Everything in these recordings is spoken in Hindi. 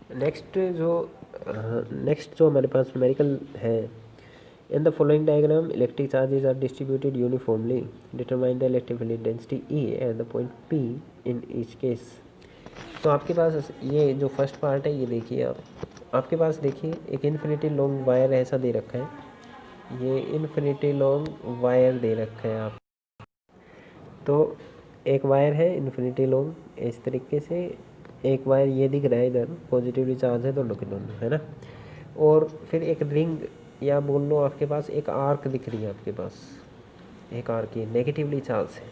नेक्स्ट जो हमारे पास न्यूमेरिकल है, in the following diagram electric charges are distributed uniformly, determine the electric field intensity E at the point P in each case. तो आपके पास ये जो फर्स्ट पार्ट है ये देखिए आप, आपके पास देखिए एक इन्फिनिटी लॉन्ग वायर ऐसा दे रखा है, ये इन्फिनिटी लॉन्ग वायर दे रखा है आप, तो एक वायर है इन्फिनिटी लॉन्ग इस तरीके से, एक वायर ये दिख रहा है इधर पॉजिटिवली चार्ज है दोनों के दोनों, है ना। और फिर एक रिंग या बोल लो आपके पास एक आर्क दिख रही है आपके पास, एक आर्क की नेगेटिवली चार्ज है,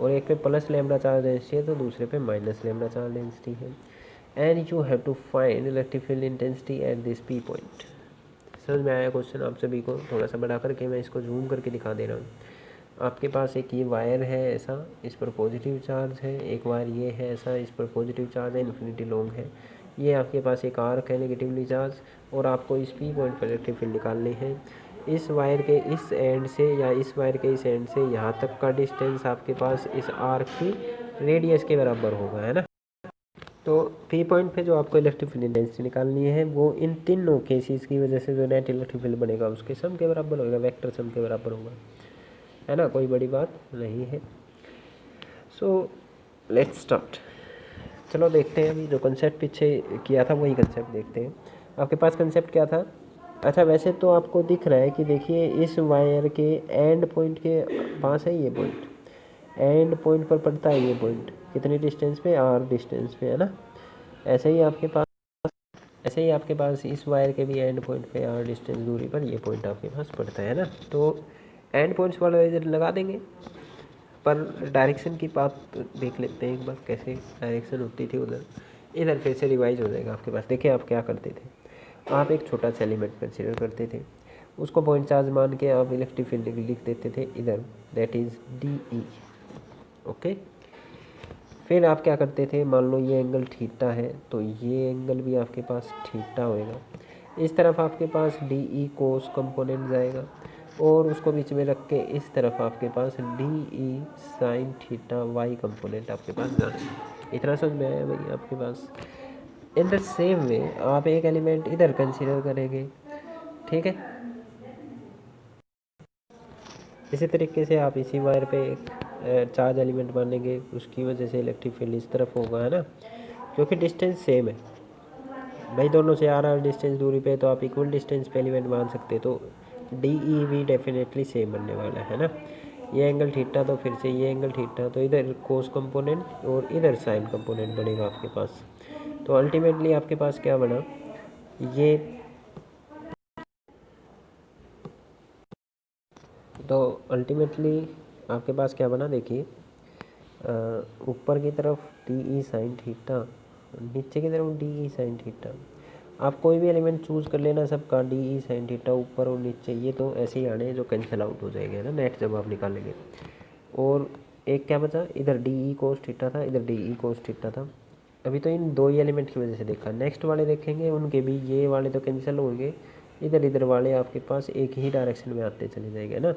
और एक पे प्लस लेमडा चार्ज डेंसिटी है तो दूसरे पे माइनस लेमडा चार्ज डेंसिटी है। And you have to find electric field intensity at this P point. समझ में आया क्वेश्चन आप सभी को? थोड़ा सा बड़ा करके मैं इसको जूम करके दिखा दे रहा हूँ। आपके पास एक ये वायर है ऐसा, इस पर पॉजिटिव चार्ज है, एक वायर ये है ऐसा, इस पर पॉजिटिव चार्ज है, इन्फिनिटी लॉन्ग है, ये आपके पास एक आर्क है नेगेटिवली चार्ज, और आपको इस पी पॉइंट पर इलेक्ट्रिक फील्ड निकालने हैं। इस वायर के इस एंड से या इस वायर के इस एंड से यहाँ तक का डिस्टेंस आपके पास इस आर्क की रेडियस के बराबर होगा, है ना। तो पी पॉइंट पे जो आपको इलेक्ट्रिक फील्ड इंटेंसिटी निकालनी है वो इन तीनों केसेस की वजह से जो नेट इलेक्ट्रिक फील्ड बनेगा उसके सम के बराबर होगा, वेक्टर सम के बराबर होगा, है ना, कोई बड़ी बात नहीं है। सो लेट्स स्टार्ट। चलो देखते हैं, अभी जो कंसेप्ट पीछे किया था वही कंसेप्ट देखते हैं। आपके पास कंसेप्ट क्या था? अच्छा वैसे तो आपको दिख रहा है कि देखिए इस वायर के एंड पॉइंट के पास है ये पॉइंट, एंड पॉइंट पर पड़ता है ये पॉइंट, कितनी डिस्टेंस पे, आर डिस्टेंस पे, है ना। ऐसे ही आपके पास इस वायर के भी एंड पॉइंट पे आर डिस्टेंस दूरी पर ये पॉइंट आपके पास पड़ता है ना। तो एंड पॉइंट्स वाला इधर लगा देंगे, पर डायरेक्शन की बात देख लेते हैं एक बार, कैसे डायरेक्शन होती थी उधर, इधर फिर से रिवाइज हो जाएगा आपके पास। देखिए आप क्या करते थे, आप एक छोटा सा एलिमेंट कंसिडर करते थे, उसको पॉइंट चार्ज मान के आप इलेक्ट्रिक फील्ड लिख देते थे इधर, that is D E. Okay, फिर आप क्या करते थे, मान लो ये एंगल थीटा है तो ये एंगल भी आपके पास थीटा होएगा, इस तरफ आपके पास डी ई कोस कंपोनेंट जाएगा, और उसको बीच में रख के इस तरफ आपके पास D E sine theta Y component आपके पास जाएगा। इतना समझ में आया भाई आपके पास? इन द सेम वे आप एक एलिमेंट इधर कंसीडर करेंगे, ठीक है, इसी तरीके से आप इसी वायर पे एक चार्ज एलिमेंट मानेंगे, उसकी वजह से इलेक्ट्रिक फील्ड इस तरफ होगा, है ना, क्योंकि डिस्टेंस सेम है भाई दोनों से, आर डिस्टेंस दूरी पे, तो आप इक्वल डिस्टेंस पे एलिमेंट मान सकते, तो D E V definitely same बनने वाला है ना। ये एंगल थीटा तो फिर से ये एंगल थीटा, तो इधर कोस कंपोनेंट और इधर साइन कंपोनेंट बनेगा आपके पास। तो अल्टीमेटली आपके पास क्या बना, ये तो अल्टीमेटली आपके पास क्या बना, देखिए ऊपर की तरफ डी ई साइन थीटा, नीचे की तरफ डी ई साइन थीटा। आप कोई भी एलिमेंट चूज़ कर लेना सबका, डी ई साइन थीटा ऊपर और नीचे, ये तो ऐसे ही आने जो कैंसिल आउट हो जाएंगे ना नेट जब आप निकालेंगे। और एक क्या बचा, इधर डी ई कोस थीटा था, इधर डी ई कोस थीटा था। अभी तो इन दो ही एलिमेंट की वजह से देखा, नेक्स्ट वाले देखेंगे उनके भी ये वाले तो कैंसिल होंगे, इधर इधर वाले आपके पास एक ही डायरेक्शन में आते चले जाएंगे ना।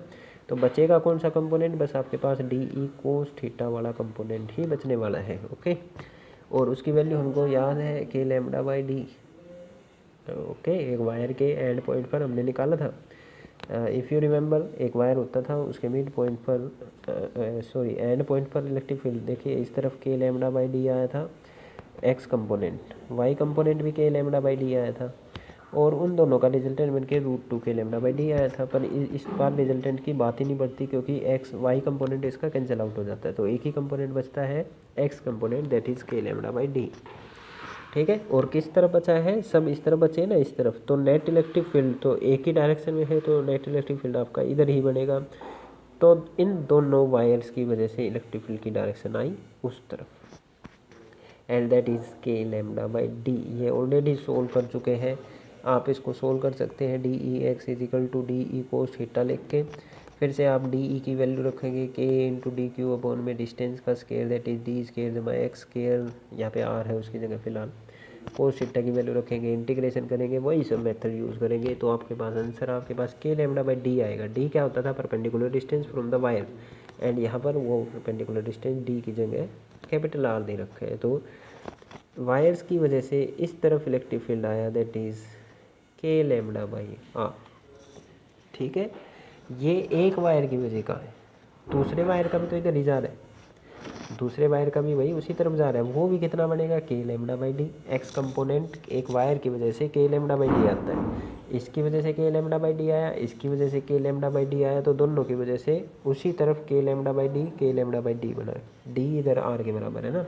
तो बचेगा कौन सा कंपोनेंट, बस आपके पास डी ई कोस थीटा वाला कंपोनेंट ही बचने वाला है। ओके, और उसकी वैल्यू हमको याद है कि लैम्डा बाई डी। ओके, एक वायर के एंड पॉइंट पर हमने निकाला था, इफ़ यू रिमेंबर एक वायर होता था, उसके मिड पॉइंट पर सॉरी एंड पॉइंट पर इलेक्ट्रिक फील्ड देखिए इस तरफ के लैम्डा बाई डी आया था एक्स कंपोनेंट, वाई कंपोनेंट भी के लैम्डा बाई डी आया था, और उन दोनों का रिजल्टेंट बन के √2 के लैम्डा बाई डी आया था। पर इस बार रिजल्टेंट की बात ही नहीं बढ़ती, क्योंकि एक्स वाई कंपोनेंट इसका कैंसिल आउट हो जाता है, तो एक ही कंपोनेंट बचता है x component, that is K lambda by D. ठीक है, और किस तरफ बचा है, सब इस तरफ बचे ना इस तरफ, तो नेट इलेक्ट्रिक फील्ड तो एक ही डायरेक्शन में है, तो नेट इलेक्ट्रिक फील्ड आपका इधर ही बनेगा। तो इन दोनों वायर्स की वजह से इलेक्ट्रिक फील्ड की डायरेक्शन आई उस तरफ, and that is K lambda by D. ये ऑलरेडी सोल्व कर चुके हैं, आप इसको सोल्व कर सकते हैं, D E X is equal to D E cos theta लिख के, फिर से आप डी ई की वैल्यू रखेंगे के इंटू डी क्यू अपॉन में डिस्टेंस का square, that is D square जमा एक्स स्केयर, यहाँ पे आर है उसकी जगह फिलहाल, कोस थीटा की वैल्यू रखेंगे, इंटीग्रेशन करेंगे, वही सब मेथड यूज़ करेंगे, तो आपके पास आंसर आपके पास के लैम्डा बाई डी आएगा। डी क्या होता था, perpendicular distance from the wire, and यहाँ पर वो परपेंडिकुलर डिस्टेंस डी की जगह कैपिटल आर दे रखा है, तो वायर्स की वजह से इस तरफ इलेक्ट्रिक फील्ड आया, दैट इज़ के लेमडा बाई आर। ठीक है, ये एक वायर की वजह का है, दूसरे वायर का भी तो इधर ही जा रहा है, दूसरे वायर का भी वही उसी तरफ जा रहा है, वो भी कितना बनेगा के lambda by D. X component एक वायर की वजह से के लेमडा बाई डी आता है, इसकी वजह से के लेमडा बाई डी आया, इसकी वजह से के लेमडा बाई डी आया, तो दोनों की वजह से उसी तरफ K lambda by D, K lambda by D बना, डी इधर आर के बराबर है ना।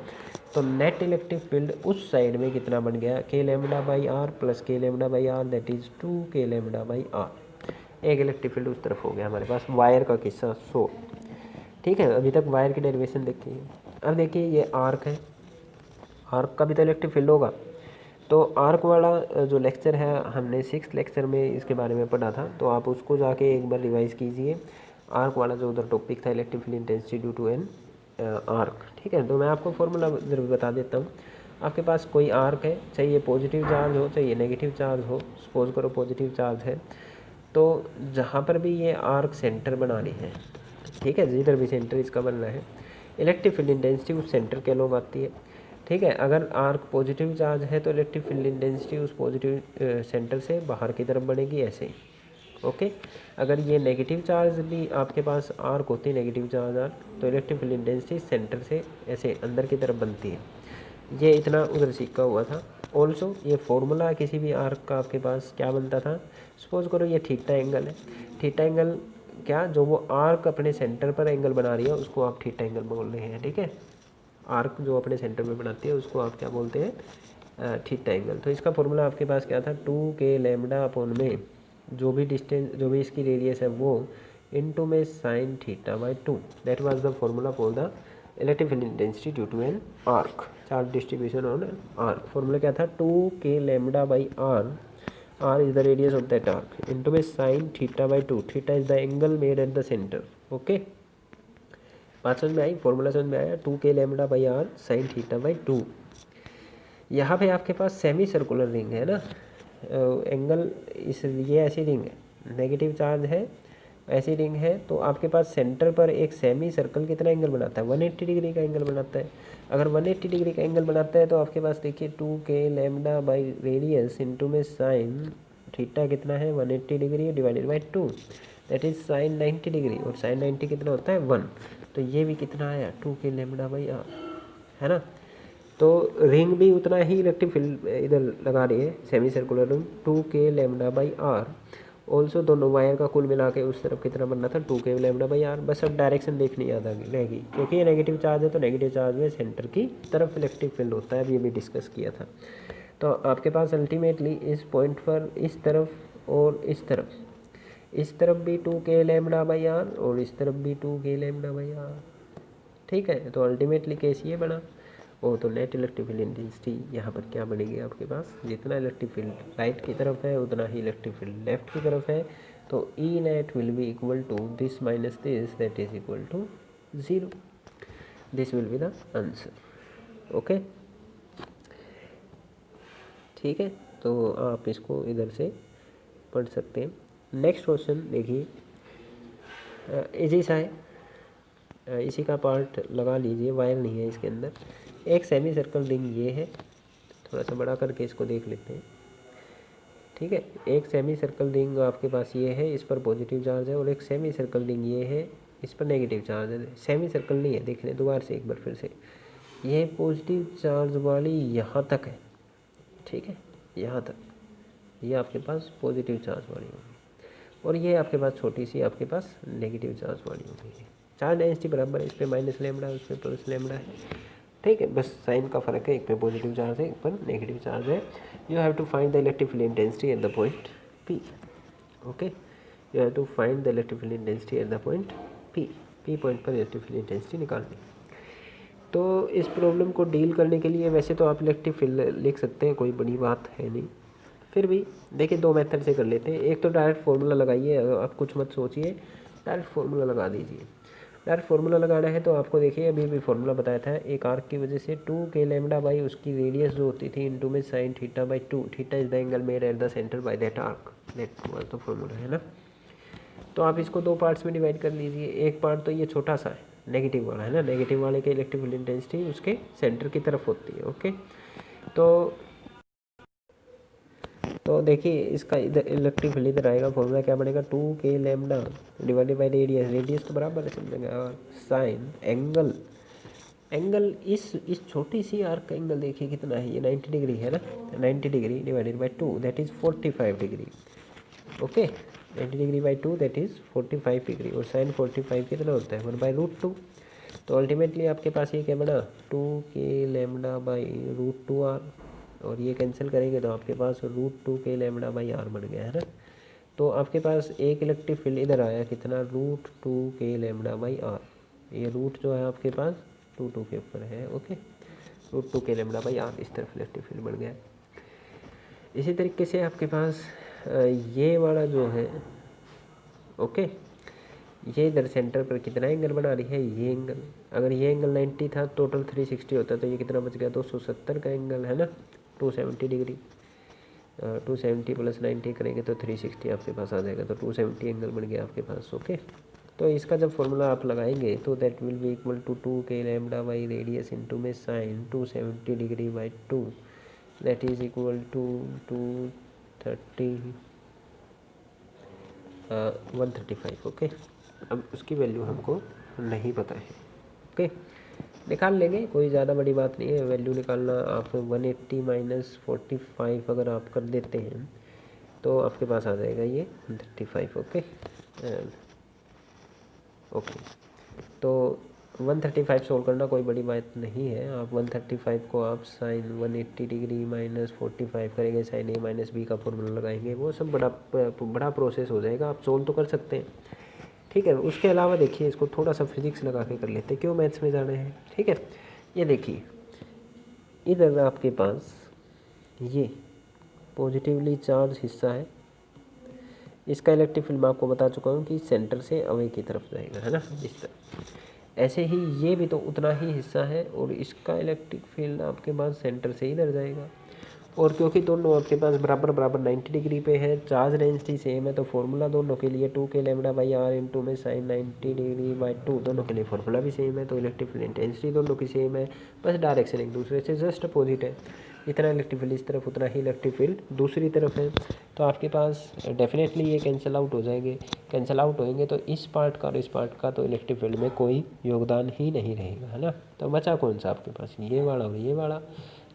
तो नेट इलेक्ट्रिक फील्ड उस साइड में कितना बन गया, K lambda by R plus K lambda by R, that is 2 के लेमडा बाई आर। एक इलेक्ट्रिक फील्ड उस तरफ हो गया हमारे पास, वायर का किस्सा सो। ठीक है, अभी तक वायर की डेरिवेशन देखी है। अब देखिए ये आर्क है, आर्क का भी तो इलेक्ट्रिक फील्ड होगा। तो आर्क वाला जो लेक्चर है हमने 6th लेक्चर में इसके बारे में पढ़ा था, तो आप उसको जाके एक बार रिवाइज कीजिए। आर्क वाला जो उधर टॉपिक था, electric field intensity due to an arc. ठीक है, तो मैं आपको फॉर्मूला ज़रूर बता देता हूँ। आपके पास कोई आर्क है, चाहिए पॉजिटिव चार्ज हो चाहिए नेगेटिव चार्ज हो, सपोज करो पॉजिटिव चार्ज है, तो जहाँ पर भी ये आर्क सेंटर बना रही है, ठीक है, जिधर भी सेंटर इसका बन रहा है, इलेक्ट्रिक फील्ड इंटेंसिटी उस सेंटर के अलोंग आती है। ठीक है, अगर आर्क पॉजिटिव चार्ज है तो इलेक्ट्रिक फील्ड इंटेंसिटी उस पॉजिटिव सेंटर से बाहर की तरफ बनेगी, ऐसे ही। ओके, अगर ये नेगेटिव चार्ज भी आपके पास आर्क होती है, नेगेटिव चार्ज आर्क, तो इलेक्ट्रिक फील्ड इंटेंसिटी सेंटर से ऐसे अंदर की तरफ बनती है। ये इतना उधर सीखा हुआ था। ऑल्सो ये फॉर्मूला किसी भी आर्क का आपके पास क्या बनता था, सपोज करो ये थीटा एंगल है, थीटा एंगल क्या, जो वो आर्क अपने सेंटर पर एंगल बना रही है उसको आप थीटा एंगल बोल रहे हैं। ठीक है, आर्क जो अपने सेंटर में बनाती है उसको आप क्या बोलते हैं, थीटा एंगल। तो इसका फॉर्मूला आपके पास क्या था, 2 के लेमडा अपॉन में जो भी डिस्टेंस, जो भी इसकी रेडियस है वो, इनटू में sine theta by 2, that was the formula for the electric field intensity due to an arc, charge distribution on arc. Formula क्या था, 2 के lambda by R, R is the radius of that arc, into में sine theta by 2, theta is the angle made at the centre. Okay, बात समझ में आई, फॉर्मूला समझ में आया, 2 के lambda by R sine theta by 2। यहाँ पे आपके पास सेमी सर्कुलर रिंग है ना, एंगल इस, ये ऐसी रिंग है, नेगेटिव चार्ज है, ऐसी रिंग है, तो आपके पास सेंटर पर एक सेमी सर्कल कितना एंगल बनाता है, 180 डिग्री का एंगल बनाता है। अगर 180 डिग्री का एंगल बनाता है तो आपके पास देखिए 2 के लेमडा बाई रेडियस इनटू में साइन थीटा कितना है, 180 degree divided by 2, that is sine 90 degree, और साइन 90 कितना होता है 1, तो ये भी कितना आया 2 के लेमडा बाई आर, है ना। तो रिंग भी उतना ही इलेक्ट्रिक फील्ड इधर लगा रही है, सेमी सर्कुलर रिंग, 2 के लेमडा बाई आर। ऑल्सो दोनों वायर का कुल मिला के उस तरफ कितना बनना था, 2 के लेमडा बाई आर। बस अब डायरेक्शन देखनी याद आ गई रहेगी, क्योंकि ये नेगेटिव चार्ज है तो नेगेटिव चार्ज में सेंटर की तरफ इलेक्ट्रिक फील्ड होता है, अब ये भी डिस्कस किया था। तो आपके पास अल्टीमेटली इस पॉइंट पर इस तरफ और इस तरफ भी 2 के लेमडा बाई आर और इस तरफ भी 2 के लेमडा बाई आर। ठीक है, तो अल्टीमेटली केस ये बना, वो तो नेट इलेक्ट्रिक फील्ड इंटेंसिटी यहाँ पर क्या बनेगी आपके पास, जितना इलेक्ट्रिक फील्ड राइट की तरफ है उतना ही इलेक्ट्रिक फील्ड लेफ्ट की तरफ है, तो E net will be equal to this minus this, that is equal to 0। This will be the answer. Okay, ठीक है, तो आप इसको इधर से पढ़ सकते हैं। नेक्स्ट क्वेश्चन देखिए, इजी सा है, इसी का पार्ट लगा लीजिए, वायर नहीं है इसके अंदर। एक सेमी सर्कल रिंग ये है, थोड़ा सा बड़ा करके इसको देख लेते हैं। ठीक है, एक सेमी सर्कल रिंग आपके पास ये है, इस पर पॉजिटिव चार्ज है, और एक सेमी सर्कल रिंग ये है, इस पर नेगेटिव चार्ज है। सेमी सर्कल नहीं है, देख लें दोबारा से एक बार फिर से, ये पॉजिटिव चार्ज वाली यहाँ तक है, ठीक है, यहाँ तक ये आपके पास पॉजिटिव चार्ज वाली होगी, और ये आपके पास छोटी सी आपके पास नेगेटिव चार्ज वाली होगी। चार्ज डेंसिटी बराबर है, इस पर माइनस लेमड़ा है, उस पर प्लस लेमड़ा है। ठीक है, बस साइन का फर्क है, एक पे पॉजिटिव चार्ज है, एक पर नेगेटिव चार्ज है। You have to find the electric field intensity at the point P. Okay, you have to find the electric field intensity at the point P. P point पर इलेक्ट्रिक फील्ड इंटेंसिटी निकालनी। तो इस प्रॉब्लम को डील करने के लिए वैसे तो आप इलेक्ट्रिक फील्ड लिख सकते हैं, कोई बड़ी बात है नहीं, फिर भी देखिए दो मेथड से कर लेते हैं। एक तो डायरेक्ट फार्मूला लगाइए, आप कुछ मत सोचिए, डायरेक्ट फार्मूला लगा दीजिए। डायरेक्ट फार्मूला लगाना है तो आपको देखिए अभी भी फार्मूला बताया था, एक आर्क की वजह से 2 के लेमडा बाई उसकी रेडियस जो होती थी इनटू में sine theta by 2, theta is the angle made at the centre by that arc, that was the formula, है ना। तो आप इसको दो पार्ट्स में डिवाइड कर लीजिए। एक पार्ट तो ये छोटा सा है, नेगेटिव वाला है ना, नेगेटिव वाले के इलेक्ट्रिक फील्ड इंटेंसिटी उसके सेंटर की तरफ होती है। ओके, तो देखिए इसका इधर इलेक्ट्रिक फील्ड इधर आएगा, फॉर्मूला क्या बनेगा 2k lambda divided by radius, radius तो बराबर है समझेंगे, और साइन एंगल इस छोटी सी आर्क का एंगल देखिए कितना है, ये 90 डिग्री है ना, 90 degree divided by 2 that is 45 degree. Okay 90 degree by 2 that is 45 degree, और साइन 45 कितना होता है 1/√2। तो अल्टीमेटली आपके पास ये क्या बना 2k लैम्डा बाई √2r, और ये कैंसिल करेंगे तो आपके पास √2k लैम्डा बाई r बन गया है ना। तो आपके पास एक इलेक्ट्रिक फील्ड इधर आया कितना √2k लैम्डा बाई r, ये रूट जो है आपके पास 2 के ऊपर है। Okay √2k lambda by r इस तरफ इलेक्ट्रिक फील्ड बन गया। इसी तरीके से आपके पास ये वाला जो है, ओके ये इधर सेंटर पर कितना एंगल बना रही है, ये एंगल, अगर ये एंगल 90 था टोटल 360 होता, तो ये कितना बच गया 270 का एंगल है ना, 270 डिग्री, 270 + 90 करेंगे तो 360 आपके पास आ जाएगा, तो 270 एंगल बन गया आपके पास। ओके तो इसका जब फॉर्मूला आप लगाएंगे तो that will be equal to 2k lambda by radius into में sine 270 degree by 2 that is equal to 135। Okay अब उसकी वैल्यू हमको नहीं पता है। ओके निकाल लेंगे, कोई ज़्यादा बड़ी बात नहीं है वैल्यू निकालना। आप 180 - 45 अगर आप कर देते हैं तो आपके पास आ जाएगा ये 135। ओके ओके तो 135 सोल्व करना कोई बड़ी बात नहीं है। आप 135 को आप साइन 180 डिग्री - 45 करेंगे, साइन a - b का फॉर्मूला लगाएंगे, वो सब बड़ा प्रोसेस हो जाएगा, आप सोल्व तो कर सकते हैं। ठीक है उसके अलावा देखिए इसको थोड़ा सा फिजिक्स लगा के कर लेते हैं, क्यों मैथ्स में जाना है। ठीक है ये देखिए इधर आपके पास ये पॉजिटिवली चार्ज हिस्सा है, इसका इलेक्ट्रिक फील्ड मैं आपको बता चुका हूँ कि सेंटर से अवे की तरफ जाएगा है ना, इस तरह। ऐसे ही ये भी तो उतना ही हिस्सा है और इसका इलेक्ट्रिक फील्ड आपके पास सेंटर से इधर जाएगा, और क्योंकि दोनों आपके पास बराबर 90 डिग्री पे है, चार्ज डेंसिटी सेम है, तो फॉर्मूला दोनों के लिए 2k lambda by r into में साइन 90 डिग्री बाई 2 दोनों के लिए फॉर्मूला भी सेम है, तो इलेक्ट्रिक फील्ड इंटेंसिटी दोनों की सेम है, बस डायरेक्शन एक दूसरे से जस्ट अपोजिट है। जितना इलेक्ट्रिक फील्ड इस तरफ उतना ही इलेक्ट्रिक फील्ड दूसरी तरफ है, तो आपके पास डेफिनेटली ये कैंसिल आउट हो जाएंगे। कैंसिल आउट होएंगे तो इस पार्ट का और इस पार्ट का तो इलेक्ट्रिक फील्ड में कोई योगदान ही नहीं रहेगा है ना। तो बचा कौन सा आपके पास, ये वाला और ये वाला।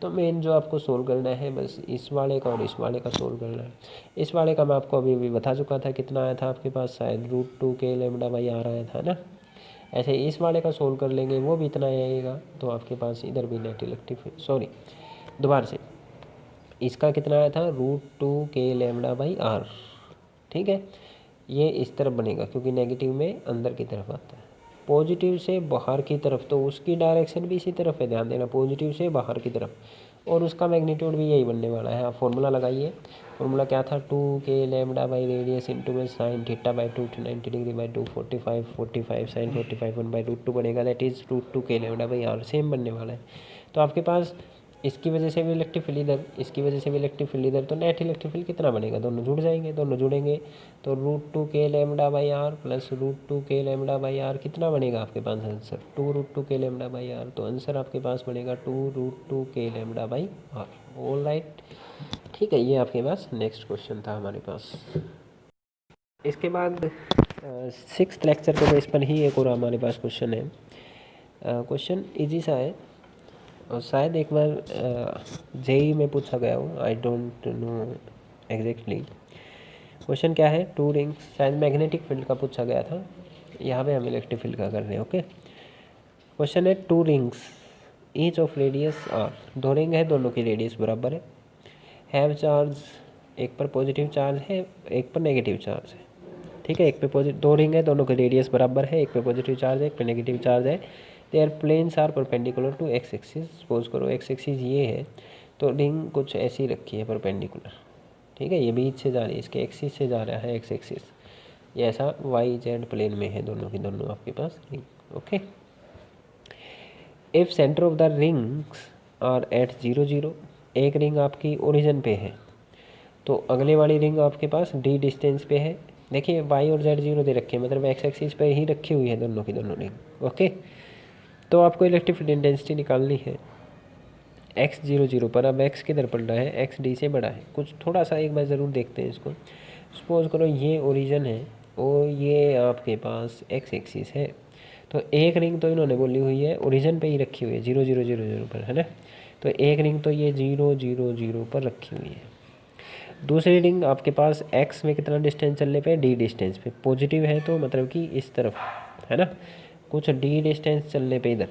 तो मेन जो आपको सोल्व करना है बस इस वाले का और इस वाले का सोल्व करना है। इस वाले का मैं आपको अभी अभी बता चुका था कितना आया था आपके पास, शायद √2k लैम्डा बाई r आया था ना। ऐसे इस वाले का सोल्व कर लेंगे, वो भी इतना आएगा, तो आपके पास इधर भी नेट इलेक्ट्रिक फील्ड, सॉरी दोबारा से इसका कितना आया था √2k लैम्डा बाई r। ठीक है ये इस तरफ बनेगा क्योंकि नेगेटिव में अंदर की तरफ आता है, पॉजिटिव से बाहर की तरफ, तो उसकी डायरेक्शन भी इसी तरफ है, ध्यान देना पॉजिटिव से बाहर की तरफ, और उसका मैग्नीट्यूड भी यही बनने वाला है। आप फॉर्मूला लगाइए, फॉर्मूला क्या था 2k lambda by radius into में sine theta by 2 90 degree by 2 45 sine 45 1/√2 बनेगा, that is √2k lambda by r same बनने वाला है। तो आपके पास इसकी वजह से भी इलेक्ट्रिक फील्ड इधर, इसकी वजह से भी इलेक्ट्रिक फील्ड इधर, तो नेट इलेक्ट्रिक फील्ड कितना बनेगा, दोनों जुड़ जाएंगे, दोनों जुड़ेंगे तो √2k lambda by r plus √2k lambda by r कितना बनेगा आपके पास answer 2√2k lambda by r। तो आंसर आपके पास बनेगा 2√2k lambda by r। All right ठीक है ये आपके पास नेक्स्ट क्वेश्चन था हमारे पास। इसके बाद 6th लेक्चर के बेस पर ही एक और हमारे पास क्वेश्चन है। क्वेश्चन इजी सा है और शायद एक बार जेई में पूछा गया हो, I don't know exactly. Question क्या है, 2 रिंग्स, शायद मैग्नेटिक फील्ड का पूछा गया था, यहाँ पे हम इलेक्ट्रिक फील्ड का कर रहे हैं। ओके क्वेश्चन है 2 rings each of radius R, 2 ring है दोनों की रेडियस बराबर है, हैव चार्ज, एक पर पॉजिटिव चार्ज है एक पर नेगेटिव चार्ज है। ठीक है एक पे पॉजिटिव, 2 रिंग है दोनों की रेडियस बराबर है, एक पे पॉजिटिव चार्ज है एक पे नेगेटिव चार्ज है, their planes are perpendicular to X axis. Suppose करो एक्स एक्सिस ये है तो रिंग कुछ ऐसी रखी है परपेंडिकुलर, ठीक है ये बीच से जा रही है, इसके एक्सिस से जा रहा है एक्स एक्सिस, ये ऐसा वाई जेड प्लेन में है दोनों की दोनों आपके पास ring. Okay if centre of the rings are at 0 0, एक रिंग आपकी ओरिजिन पे है तो अगले वाली रिंग आपके पास डी डिस्टेंस पे है। देखिए वाई और जेड 0 दे रखे हैं, मतलब एक्स एक्सिस पे ही रखी हुई है दोनों की दोनों रिंग। ओके तो आपको इलेक्ट्रिक फील्ड इंटेंसिटी निकालनी है। एक्स 0 0 पर, अब एक्स किधर पड़ रहा है, एक्स डी से बड़ा है। कुछ थोड़ा सा एक बार ज़रूर देखते हैं इसको। सपोज करो ये ओरिजिन है और ये आपके पास एक्स एक्सिस है, तो एक रिंग तो इन्होंने बोली हुई है ओरिजिन पे ही रखी हुई है 0 0 0 0 पर, है ना। तो एक रिंग तो ये 0 0 0 पर रखी हुई है। दूसरी रिंग आपके पास एक्स में कितना डिस्टेंस चलने पे, डी डिस्टेंस पे पॉजिटिव है, तो मतलब कि इस तरफ, है ना। कुछ डी डिस्टेंस चलने पे इधर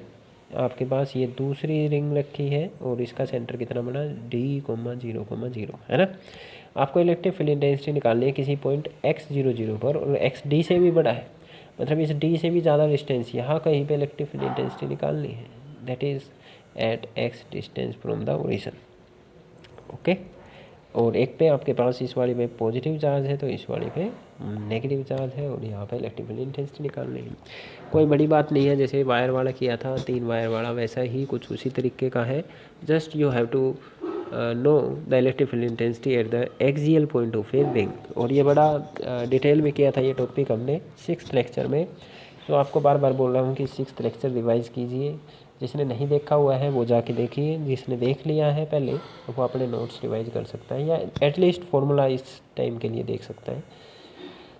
आपके पास ये दूसरी रिंग रखी है और इसका सेंटर कितना बना, D, 0, 0, है ना। आपको इलेक्ट्रिक फील्ड इंटेंसिटी निकालनी है किसी पॉइंट x 0 0 पर, और x डी से भी बड़ा है, मतलब इस डी से भी ज़्यादा डिस्टेंस यहाँ कहीं पे इलेक्ट्रिक फील्ड इंटेंसिटी निकालनी है, that is at x distance from the origin. Okay. और एक पे आपके पास इस वाली पे पॉजिटिव चार्ज है, तो इस वाली पे नेगेटिव चार्ज है, और यहाँ पे इलेक्ट्रिक फील्ड इंटेंसिटी निकालनी है। कोई बड़ी बात नहीं है, जैसे वायर वाला किया था 3 वायर वाला, वैसा ही कुछ उसी तरीके का है। Just you have to know the electric field intensity at the axial point of a ring. और ये बड़ा डिटेल में किया था ये टॉपिक हमने 6th लेक्चर में, तो आपको बार बार बोल रहा हूँ कि 6th लेक्चर रिवाइज़ कीजिए। जिसने नहीं देखा हुआ है वो जाके देखिए, जिसने देख लिया है पहले वो अपने नोट्स रिवाइज कर सकता है, या एटलीस्ट फार्मूला इस टाइम के लिए देख सकता है।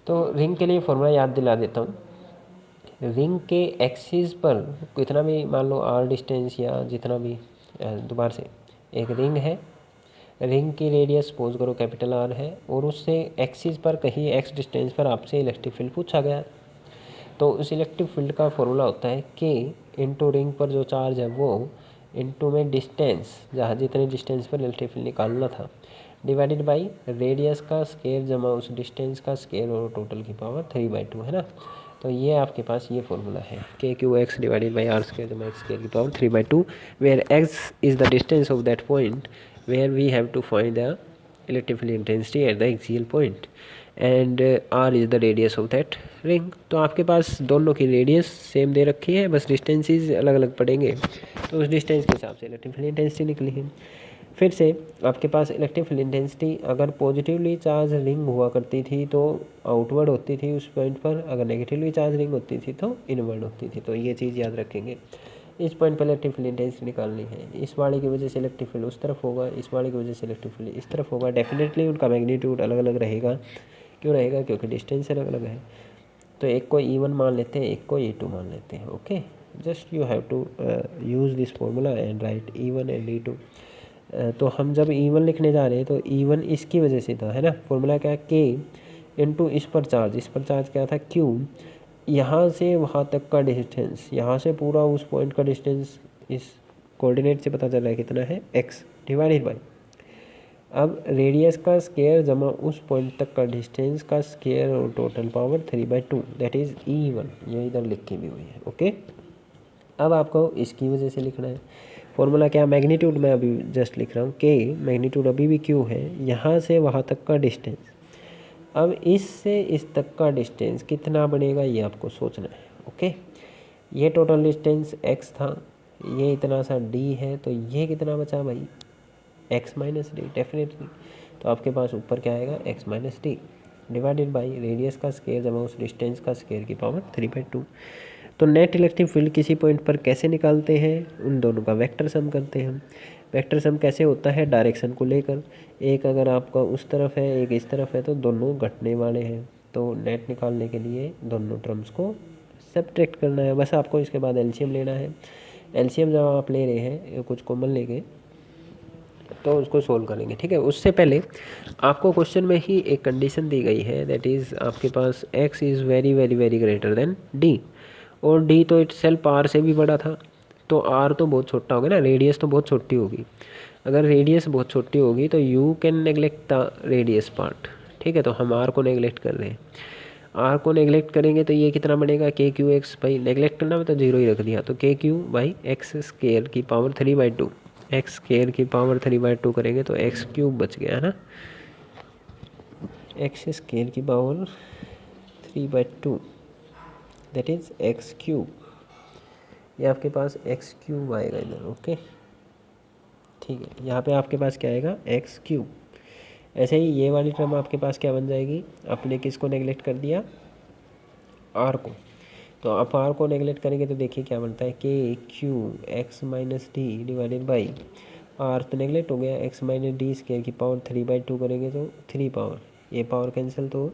तो रिंग के लिए फार्मूला याद दिला देता हूँ। रिंग के एक्सिस पर कितना भी मान लो आर डिस्टेंस या जितना भी, दोबारा से, एक रिंग है, रिंग की रेडियस सपोज करो कैपिटल आर है, और उससे एक्सिस पर कहीं एक्स डिस्टेंस पर आपसे इलेक्ट्रिक फील्ड पूछा गया, तो उस इलेक्ट्रिक फील्ड का फॉर्मूला होता है के इंटू रिंग पर जो चार्ज है वो इंटू में डिस्टेंस, जहाँ जितने डिस्टेंस पर इलेक्ट्रिक फील्ड निकालना था, डिवाइडेड बाई रेडियस का स्केयर जमा उस डिस्टेंस का स्केयर, और टोटल की पावर 3/2, है ना। तो ये आपके पास ये फॉर्मूला है K Q X divided by R square जमा एक्स स्केयर की power 3/2, where X is the distance of that point where we have to find the electric field intensity at the axial point, and R is the radius of that ring. तो आपके पास दोनों की रेडियस सेम दे रखी है, बस डिस्टेंसेस अलग अलग पड़ेंगे, तो उस डिस्टेंस के हिसाब से इलेक्ट्रिक फील्ड इंटेंसिटी निकली है। फिर से आपके पास इलेक्ट्रिक फील्ड इंटेंसिटी अगर पॉजिटिवली चार्ज रिंग हुआ करती थी तो आउटवर्ड होती थी उस पॉइंट पर, अगर नेगेटिवली चार्ज रिंग होती थी तो इनवर्ड होती थी। तो ये चीज़ याद रखेंगे। इस पॉइंट पर इलेक्ट्रिक फील्ड इंटेंसिटी निकालनी है, इस वाले की वजह से इलेक्ट्रिक फील्ड उस तरफ होगा, इस वाले की वजह से इलेक्ट्रिक फील्ड इस तरफ होगा। डेफिनेटली उनका मैग्नीट्यूड अलग अलग रहेगा। क्यों रहेगा? क्योंकि डिस्टेंस अलग अलग है। तो एक को E1 मान लेते हैं, एक को E2 मान लेते हैं। Okay, just you have to use this formula and write E1 and E2। तो हम जब E1 लिखने जा रहे हैं तो E1 इसकी वजह से था, है ना। फॉर्मूला क्या है? K इंटू इस पर चार्ज क्या था? Q। यहाँ से वहाँ तक का डिस्टेंस, यहाँ से पूरा उस पॉइंट का डिस्टेंस इस कोऑर्डिनेट से पता चल रहा है कितना है, x डिवाइडेड बाई, अब रेडियस का स्केयर जमा उस पॉइंट तक का डिस्टेंस का स्केयर और total power 3/2, that is E1। ये इधर लिख के भी हुई है। ओके, अब आपको इसकी वजह से लिखना है। फॉर्मूला क्या? मैग्नीट्यूड मैं अभी जस्ट लिख रहा हूँ, के मैग्नीट्यूड अभी भी Q है, यहाँ से वहाँ तक का डिस्टेंस। अब इससे इस तक का डिस्टेंस कितना बनेगा ये आपको सोचना है। ओके, ये टोटल डिस्टेंस x था, ये इतना सा d है, तो ये कितना बचा भाई? x minus D definitely. तो आपके पास ऊपर क्या आएगा? x minus D divided by radius का स्केयर जमा उस डिस्टेंस का स्केयर की पावर 3/2। तो नेट इलेक्ट्रिक फील्ड किसी पॉइंट पर कैसे निकालते हैं? उन दोनों का वेक्टर सम करते हैं हम। वेक्टर सम कैसे होता है? डायरेक्शन को लेकर, एक अगर आपका उस तरफ है एक इस तरफ है तो दोनों घटने वाले हैं। तो नेट निकालने के लिए दोनों टर्म्स को सब्ट्रैक्ट करना है, बस आपको। इसके बाद एलसीएम लेना है। एलसीएम जब आप ले रहे हैं कुछ कॉमन लेके तो उसको सोल्व करेंगे, ठीक है। उससे पहले आपको क्वेश्चन में ही एक कंडीशन दी गई है, दैट इज़ आपके पास x is very very very greater than d, और d तो इटसेल्फ r से भी बड़ा था, तो r तो बहुत छोटा होगा ना, रेडियस तो बहुत छोटी होगी। अगर रेडियस बहुत छोटी होगी तो you can neglect the radius part, ठीक है। तो हम r को नेगलेक्ट कर रहे हैं, r को नेगलेक्ट करेंगे तो ये कितना बनेगा? के क्यू एक्स, भाई नेगलेक्ट करना में तो 0 ही रख दिया, तो के क्यू बाई एक्स स्केयर की पावर 3/2, एक्स स्केयर की पावर 3/2 करेंगे तो एक्स क्यूब बच गया, है ना। एक्स स्केयर की power 3/2 that is x cube, ये आपके पास एक्स क्यूब आएगा इधर। ओके, ठीक है, यहाँ पे आपके पास क्या आएगा? X cube. ऐसे ही ये वाली टर्म आपके पास क्या बन जाएगी? आपने किसको नेगलेक्ट कर दिया? आर को। तो आप आर को नेगलेक्ट करेंगे तो देखिए क्या बनता है? K Q X minus D divided by R तो नेगलेक्ट हो गया, एक्स माइनस डी स्केयर की पावर 3/2 करेंगे तो 3 पावर, ये पावर कैंसिल, तो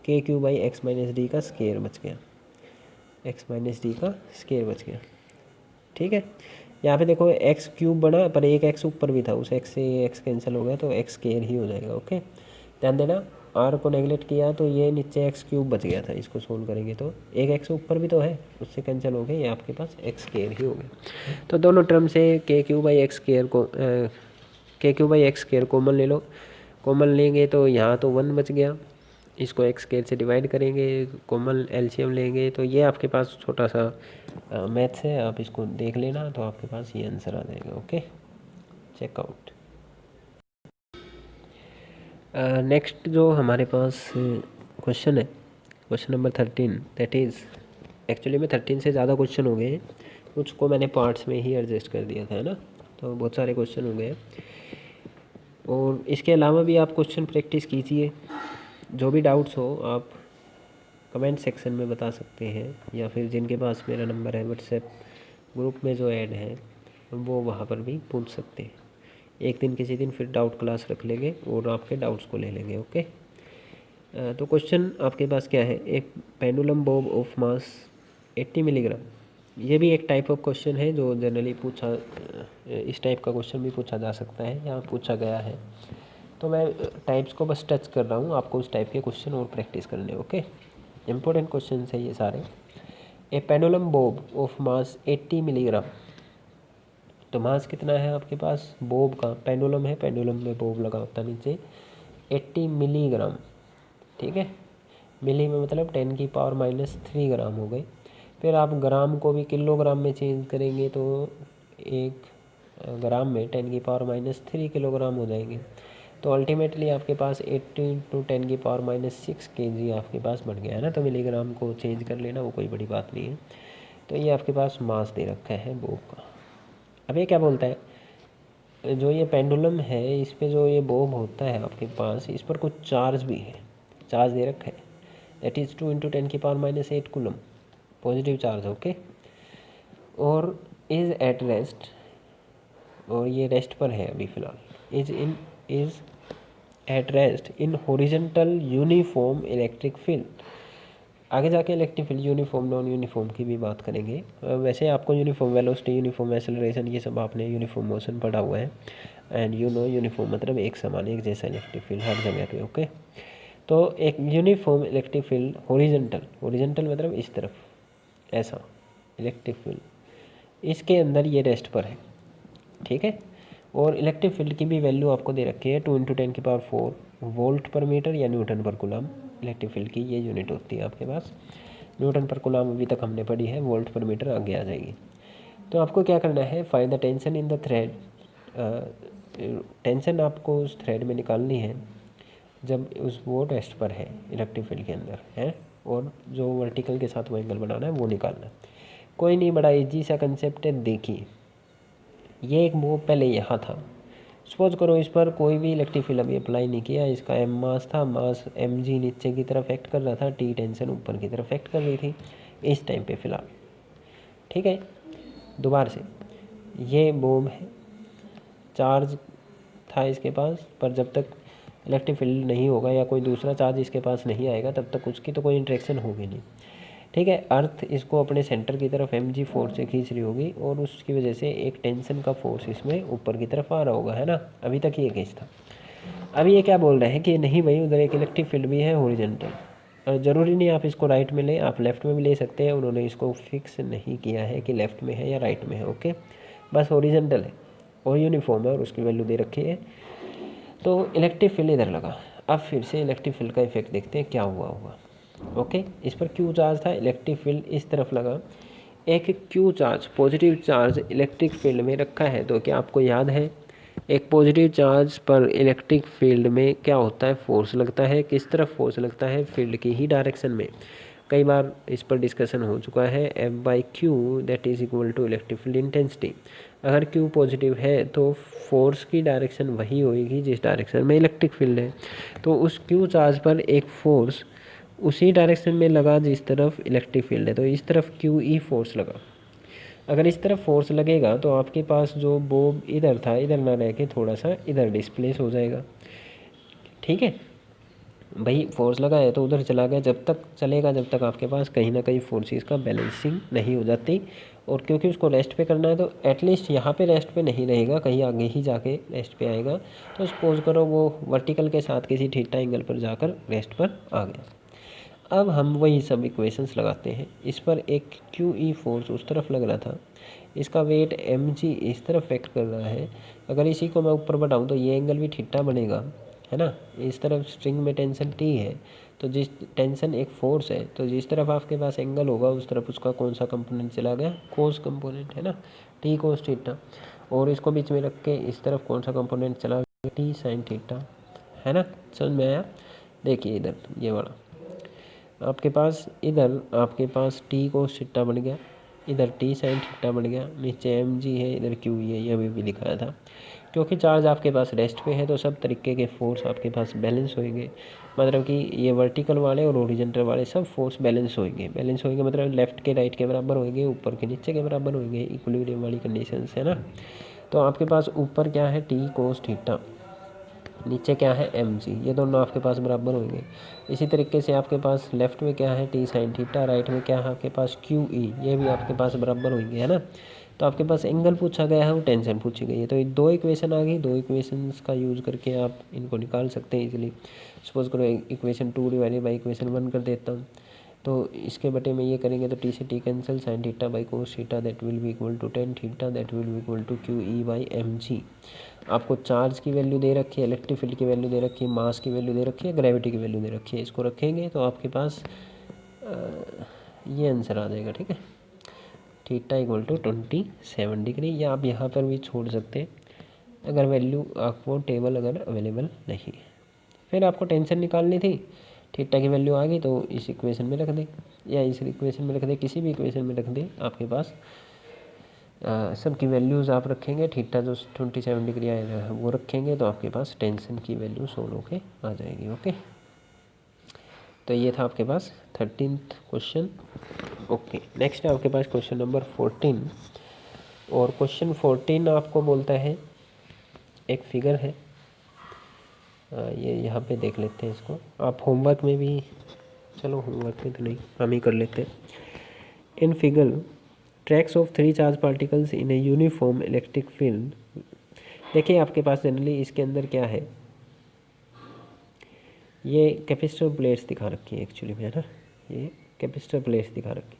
के Q by x minus D का स्केयर बच गया, एक्स माइनस डी का स्केयर बच गया। ठीक है, यहाँ पे देखो एक्स क्यूब बना पर एक एक्स ऊपर भी था, उस एक्स से ये एक्स कैंसिल हो गया तो एक्स स्केयर ही हो जाएगा। ओके, ध्यान देना, आर को नेगलेक्ट किया तो ये नीचे एक्स क्यूब बच गया था, इसको सोल्व करेंगे तो एक एक्स ऊपर भी तो है, उससे कैंसिल हो गया, ये आपके पास एक्स स्केयर ही हो गया। तो दोनों टर्म से के क्यू बाई एक्स स्केयर को के Q by X square common ले लो, कॉमन लेंगे तो यहाँ तो 1 बच गया, इसको एक्स स्केयर से डिवाइड करेंगे, कॉमन एलसीएम लेंगे, तो ये आपके पास छोटा सा मैथ्स है, आप इसको देख लेना तो आपके पास ये आंसर आ जाएगा। Okay, checkout. नेक्स्ट जो हमारे पास क्वेश्चन है, question number 13, that is, actually में 13 से ज़्यादा क्वेश्चन हो गए, कुछ को मैंने पार्ट्स में ही एडजस्ट कर दिया था, है ना, तो बहुत सारे क्वेश्चन हो गए। और इसके अलावा भी आप क्वेश्चन प्रैक्टिस कीजिए, जो भी डाउट्स हो आप कमेंट सेक्शन में बता सकते हैं, या फिर जिनके पास मेरा नंबर है व्हाट्सएप ग्रुप में जो ऐड है वो वहाँ पर भी पूछ सकते हैं। एक दिन किसी दिन फिर डाउट क्लास रख लेंगे और आपके डाउट्स को ले लेंगे। ओके, तो क्वेश्चन आपके पास क्या है, एक pendulum bob of mass 80 milligram, ये भी एक टाइप ऑफ क्वेश्चन है जो जनरली पूछा, इस टाइप का क्वेश्चन भी पूछा जा सकता है या पूछा गया है, तो मैं टाइप्स को बस टच कर रहा हूँ, आपको उस टाइप के क्वेश्चन और प्रैक्टिस करने। ओके, इंपॉर्टेंट क्वेश्चन है ये सारे। A pendulum bob of mass 80 milligram, तो मास कितना है आपके पास बॉब का, पेंडुलम है, पेंडुलम में बॉब लगा होता है नीचे, 80 मिलीग्राम। ठीक है, मिली में मतलब 10⁻³ ग्राम हो गए। फिर आप ग्राम को भी किलोग्राम में चेंज करेंगे तो एक ग्राम में 10⁻³ किलोग्राम हो जाएंगे। तो अल्टीमेटली आपके पास 80 × 10⁻6 kg आपके पास बढ़ गया है ना, तो मिलीग्राम को चेंज कर लेना, वो कोई बड़ी बात नहीं है। तो ये आपके पास मास दे रखा है बॉब का। अब ये क्या बोलता है, जो ये पेंडुलम है इस पे जो ये बॉब होता है आपके पास, इस पर कुछ चार्ज भी है, चार्ज दे रखा है, that is 2 × 10⁻8 coulomb positive charge. Okay, और इज़ एट रेस्ट, और ये रेस्ट पर है अभी फ़िलहाल, is at rest in horizontal uniform electric field. आगे जाके electric field uniform non uniform की भी बात करेंगे। वैसे आपको यूनिफॉर्म वेलोसिटी, यूनिफॉर्म एक्सेलरेशन, ये सब आपने यूनिफॉर्म मोशन पढ़ा हुआ है, एंड यू नो यूनिफॉर्म मतलब एक समान, एक जैसा इलेक्ट्रिक फील्ड हर जगह पे। ओके, तो एक uniform electric field horizontal, horizontal मतलब इस तरफ ऐसा इलेक्ट्रिक फील्ड, इसके अंदर ये रेस्ट पर है। ठीक है, और इलेक्ट्रिक फील्ड की भी वैल्यू आपको दे रखी है 2 × 10⁴ वोल्ट पर मीटर या न्यूटन पर कूलम। इलेक्ट्रिक फील्ड की ये यूनिट होती है आपके पास, न्यूटन पर कूलम अभी तक हमने पढ़ी है, वोल्ट पर मीटर आगे आ जाएगी। तो आपको क्या करना है, find the tension in the thread, tension आपको उस थ्रेड में निकालनी है जब उस वो रेस्ट पर है इलेक्ट्रिक फील्ड के अंदर है, और जो वर्टिकल के साथ वो एंगल बनाना है वो निकालना है। कोई नहीं, बड़ा इजी सा कंसेप्ट है। देखिए ये एक वो पहले यहाँ था, सपोज करो इस पर कोई भी इलेक्ट्रिक फील्ड अभी अप्लाई नहीं किया, इसका एम मास था, मास mg नीचे की तरफ एक्ट कर रहा था, टी टेंशन ऊपर की तरफ एक्ट कर रही थी इस टाइम पे फ़िलहाल। ठीक है, दोबारा से ये बॉब है, चार्ज था इसके पास, पर जब तक इलेक्ट्रिक फील्ड नहीं होगा या कोई दूसरा चार्ज इसके पास नहीं आएगा तब तक उसकी तो कोई इंटरेक्शन होगी नहीं। ठीक है, अर्थ इसको अपने सेंटर की तरफ mg फोर्स से खींच रही होगी, और उसकी वजह से एक टेंशन का फोर्स इसमें ऊपर की तरफ आ रहा होगा, है ना। अभी तक ये केस था। अभी ये क्या बोल रहे हैं कि नहीं भाई, उधर एक इलेक्ट्रिक फील्ड भी है हॉरिजॉन्टल, ज़रूरी नहीं आप इसको राइट में लें, आप लेफ़्ट में भी ले सकते हैं, उन्होंने इसको फिक्स नहीं किया है कि लेफ़्ट में है या राइट में है। ओके, बस हॉरिजॉन्टल है और यूनिफॉर्म है और उसकी वैल्यू दे रखी है। तो इलेक्ट्रिक फील्ड इधर लगा, अब फिर से इलेक्ट्रिक फील्ड का इफेक्ट देखते हैं क्या हुआ होगा। ओके, इस पर क्यू चार्ज था, इलेक्ट्रिक फील्ड इस तरफ लगा, एक Q charge positive charge electric field में रखा है। तो क्या आपको याद है एक पॉजिटिव चार्ज पर इलेक्ट्रिक फील्ड में क्या होता है, फोर्स लगता है, किस तरफ फोर्स लगता है, फील्ड की ही डायरेक्शन में। कई बार इस पर डिस्कशन हो चुका है, F/Q that is equal to electric field intensity. अगर Q पॉजिटिव है तो फोर्स की डायरेक्शन वही होगी जिस डायरेक्शन में इलेक्ट्रिक फील्ड है। तो उस Q चार्ज पर एक फोर्स उसी डायरेक्शन में लगा जिस तरफ इलेक्ट्रिक फील्ड है, तो इस तरफ QE फोर्स लगा। अगर इस तरफ फोर्स लगेगा तो आपके पास जो बॉब इधर था इधर ना रह के थोड़ा सा इधर डिस्प्लेस हो जाएगा। ठीक है भाई, फोर्स लगा है तो उधर चला गया, जब तक चलेगा जब तक आपके पास कहीं ना कहीं फोर्सेस का बैलेंसिंग नहीं हो जाती। और क्योंकि उसको रेस्ट पे करना है तो एटलीस्ट यहाँ पे रेस्ट पे नहीं रहेगा, कहीं आगे ही जाके रेस्ट पे आएगा। तो सपोज करो वो वर्टिकल के साथ किसी थीटा एंगल पर जाकर रेस्ट पर आ गया। अब हम वही सब इक्वेशंस लगाते हैं। इस पर एक क्यू ई फोर्स उस तरफ लग रहा था, इसका वेट एम जी इस तरफ एक्ट कर रहा है। अगर इसी को मैं ऊपर बढ़ाऊँ तो ये एंगल भी थीटा बनेगा, है ना। इस तरफ स्ट्रिंग में टेंशन टी है, तो जिस टेंशन एक फोर्स है तो जिस तरफ आपके पास एंगल होगा उस तरफ उसका कौन सा कंपोनेंट चला गया, कोस कंपोनेंट, है ना, टी कोस थीटा। और इसको बीच में रख के इस तरफ कौन सा कंपोनेंट चला गया, टी साइन थीटा, है ना। समझ में आया। देखिए इधर ये वाला आपके पास, इधर आपके पास टी कोस थीटा बन गया, इधर टी साइन थीटा बन गया, नीचे एम जी है, इधर क्यू है, ये अभी भी लिखाया था। क्योंकि चार्ज आपके पास रेस्ट पे है तो सब तरीके के फोर्स आपके पास बैलेंस होंगे। मतलब कि ये वर्टिकल वाले और ओरिजेंटल वाले सब फोर्स बैलेंस होंगे। बैलेंस होंगे मतलब लेफ्ट के राइट के बराबर होंगे, ऊपर के नीचे के बराबर होंगे, इक्विलिब्रियम वाली कंडीशन है ना। तो आपके पास ऊपर क्या है, टी कोस थीटा, नीचे क्या है एम जी, ये दोनों आपके पास बराबर होंगे। इसी तरीके से आपके पास लेफ्ट में क्या है, टी साइन थीटा, राइट में क्या है आपके पास क्यू ई, ये भी आपके पास बराबर होंगे, है ना। तो आपके पास एंगल पूछा गया है और टेंशन पूछी गई है, तो ये दो इक्वेशन आ गई। दो इक्वेशंस का यूज़ करके आप इनको निकाल सकते हैं इजीली। सपोज करो इक्वेशन 2 डिवाइडेड बाई इक्वेशन 1 कर देता हूँ, तो इसके बटे में ये करेंगे तो टी से T cancel, sine theta by cos theta that will be equal to tan theta that will be equal to Q E by M G. आपको चार्ज की वैल्यू दे रखी है, इलेक्ट्रिक फील्ड की वैल्यू दे रखी है, मास की वैल्यू दे रखी है, ग्रेविटी की वैल्यू दे रखी है। इसको रखेंगे तो आपके पास ये आंसर आ जाएगा। ठीक है, थीटा इक्वल टू 27 डिग्री, या आप यहाँ पर भी छोड़ सकते हैं अगर वैल्यू आपको टेबल अगर अवेलेबल नहीं है। फिर आपको टेंशन निकालनी थी, थीटा की वैल्यू आ गई तो इस इक्वेशन में रख दें, या इस इक्वेशन में रख दें, किसी भी इक्वेशन में रख दें। आपके पास सब की वैल्यूज़ आप रखेंगे, थीटा जो 27 डिग्री आएगा वो रखेंगे तो आपके पास टेंशन की वैल्यू सोल्व होके आ जाएगी। ओके, तो ये था आपके पास 13th क्वेश्चन। ओके, नेक्स्ट है आपके पास क्वेश्चन नंबर 14। और क्वेश्चन 14 आपको बोलता है, एक फिगर है, ये यहाँ पे देख लेते हैं इसको। आप होमवर्क में भी, चलो होमवर्क में तो नहीं, हम ही कर लेते हैं। In figure tracks of 3 charge particles in a uniform electric field. देखिए आपके पास जनरली इसके अंदर क्या है, ये कैपेसिटर प्लेट्स दिखा रखी है एक्चुअली में, है ना। ये कैपेसिटर प्लेट्स दिखा रखी है,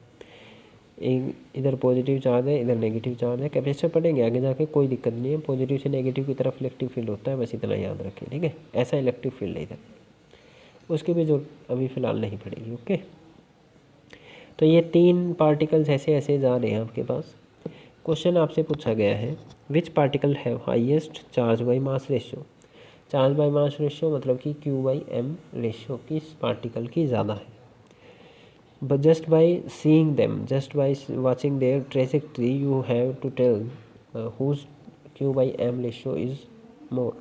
एक इधर पॉजिटिव चार्ज है, इधर नेगेटिव चार्ज है। कैपेसिटर पढ़ेंगे आगे जाके, कोई दिक्कत नहीं है। पॉजिटिव से नेगेटिव की तरफ इलेक्ट्रिक फील्ड होता है, बस इतना याद रखिए। ठीक है, ऐसा इलेक्ट्रिक फील्ड है इधर, उसकी भी जो अभी फ़िलहाल नहीं पड़ेगी। ओके, तो ये 3 पार्टिकल्स ऐसे ऐसे जा रहे हैं आपके पास। क्वेश्चन आपसे पूछा गया है, which particle have highest charge by mass ratio. Charge by mass ratio मतलब कि क्यू बाई एम रेशियो किस पार्टिकल की ज़्यादा है। But just by seeing them, just by watching their trajectory, you have to tell whose Q by M ratio is more.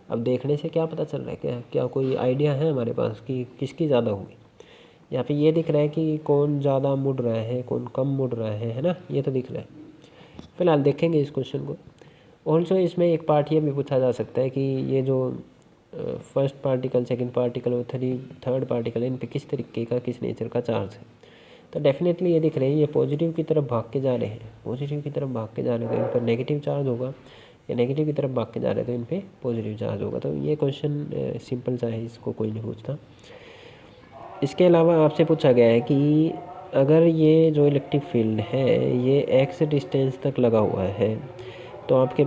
अब देखने से क्या पता चल रहा है, क्या कोई आइडिया है हमारे पास कि किसकी ज़्यादा होगी। यहाँ पे ये दिख रहा है कि कौन ज़्यादा मुड़ रहा है, कौन कम मुड़ रहा है ना, ये तो दिख रहा है। फिलहाल देखेंगे इस क्वेश्चन को। ऑल्सो इसमें एक पार्ट ये भी पूछा जा सकता है कि ये जो फर्स्ट पार्टिकल, सेकंड पार्टिकल और थर्ड पार्टिकल, इन पे किस तरीके का, किस नेचर का चार्ज है। तो डेफिनेटली ये दिख रहे हैं, ये पॉजिटिव की तरफ भाग के जा रहे हैं, पॉजिटिव की तरफ भाग के जा रहे हैं तो इन पर नेगेटिव चार्ज होगा, या नेगेटिव की तरफ भाग के जा रहे हैं तो इन पर पॉजिटिव चार्ज होगा। तो ये क्वेश्चन सिंपल सा है, इसको कोई नहीं पूछता। इसके अलावा आपसे पूछा गया है कि अगर ये जो इलेक्ट्रिक फील्ड है ये एक्स डिस्टेंस तक लगा हुआ है, तो आपके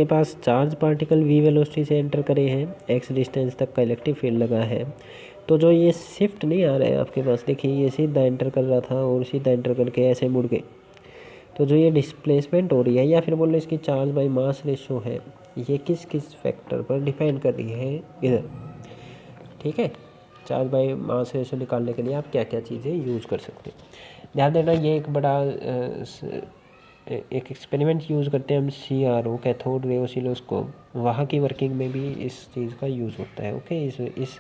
पास चार्ज पार्टिकल वी वेलोसिटी से एंटर करे हैं, एक्स डिस्टेंस तक का इलेक्ट्रिक फील्ड लगा है। तो जो ये शिफ्ट नहीं आ रहा है आपके पास, देखिए ये सीधा एंटर कर रहा था और सीधा एंटर करके ऐसे मुड़ गए, तो जो ये डिस्प्लेसमेंट हो रही है, या फिर बोल लो इसकी चार्ज बाई मास रेशो है, ये किस किस फैक्टर पर डिपेंड कर रही है इधर। ठीक है, चार्ज बाई मास रेशो निकालने के लिए आप क्या क्या चीज़ें यूज़ कर सकते हैं। ध्यान देना, ये एक बड़ा एक एक्सपेरिमेंट यूज़ करते हैं हम, CRO कैथोड रे ऑसिलोस्कोप, वहाँ की वर्किंग में भी इस चीज़ का यूज़ होता है। ओके, इस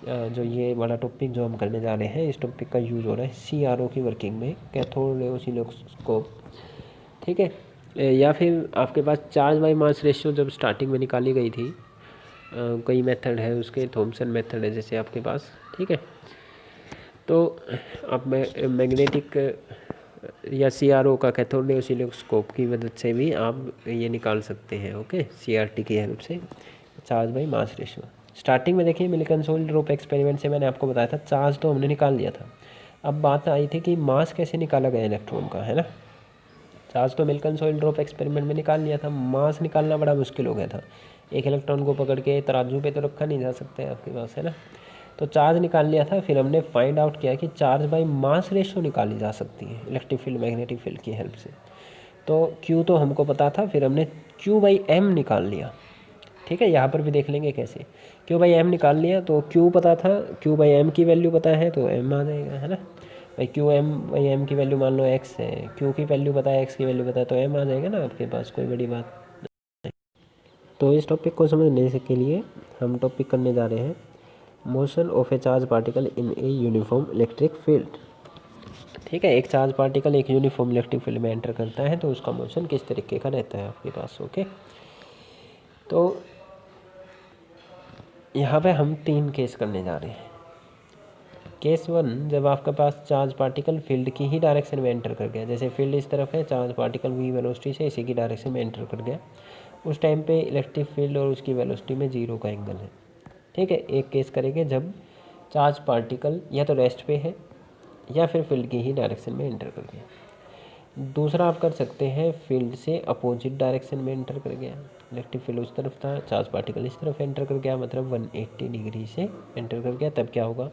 जो ये वाला टॉपिक जो हम करने जा रहे हैं, इस टॉपिक का यूज़ हो रहा है CRO की वर्किंग में, कैथोड रे ऑसिलोस्कोप। ठीक है, या फिर आपके पास चार्ज बाई मास रेशियो जब स्टार्टिंग में निकाली गई थी, कई मेथड है उसके, थॉमसन मेथड है जैसे आपके पास। ठीक है, तो आप मैग्नेटिक या CRO का कैथोड रे ऑसिलोस्कोप की मदद से भी आप ये निकाल सकते हैं। ओके, CRT की हेल्प से charge by mass ratio. Starting में देखिए मिल्टन सोइल ड्रॉप एक्सपेरिमेंट से मैंने आपको बताया था चार्ज तो हमने निकाल लिया था। अब बात आई थी कि मास कैसे निकाला गया इलेक्ट्रॉन का, है ना। चार्ज तो मिल्टन सोइल ड्रॉप एक्सपेरिमेंट में निकाल लिया था, मास निकालना बड़ा मुश्किल हो गया था। एक इलेक्ट्रॉन को पकड़ के तराजू पे तो रखा नहीं जा सकता है आपके पास, है ना। तो चार्ज निकाल लिया था, फिर हमने फाइंड आउट किया कि चार्ज बाई मास रेशियो निकाली जा सकती है इलेक्ट्रिक फील्ड मैग्नेटिक फील्ड की हेल्प से। तो Q तो हमको पता था, फिर हमने Q बाई M निकाल लिया। ठीक है, यहाँ पर भी देख लेंगे कैसे। Q बाई M निकाल लिया, तो Q पता था, Q बाई M की वैल्यू पता है तो M आ जाएगा, है ना। भाई Q M बाई M की वैल्यू मान लो X है, Q की वैल्यू पता है, X की वैल्यू पता है, तो M आ जाएगा ना आपके पास, कोई बड़ी बात। तो इस टॉपिक को समझने के लिए हम टॉपिक करने जा रहे हैं motion of a charge particle in a uniform electric field. ठीक है, एक चार्ज पार्टिकल एक यूनिफॉर्म इलेक्ट्रिक फील्ड में एंटर करता है तो उसका मोशन किस तरीके का रहता है आपके पास। ओके, तो यहाँ पे हम 3 केस करने जा रहे हैं। केस 1, जब आपके पास चार्ज पार्टिकल फील्ड की ही डायरेक्शन में एंटर कर गया, जैसे फील्ड इस तरफ है, चार्ज पार्टिकल v वेलोसिटी से इसी की डायरेक्शन में एंटर कर गया, उस टाइम पे इलेक्ट्रिक फील्ड और उसकी वेलोसिटी में 0 का एंगल है। ठीक है, एक केस करेंगे जब चार्ज पार्टिकल या तो रेस्ट पे है या फिर फील्ड की ही डायरेक्शन में एंटर कर गया। दूसरा आप कर सकते हैं फील्ड से अपोजिट डायरेक्शन में एंटर कर गया, इलेक्ट्रिक फील्ड उस तरफ था, चार्ज पार्टिकल इस तरफ एंटर कर गया, मतलब 180 डिग्री से एंटर कर गया, तब क्या होगा।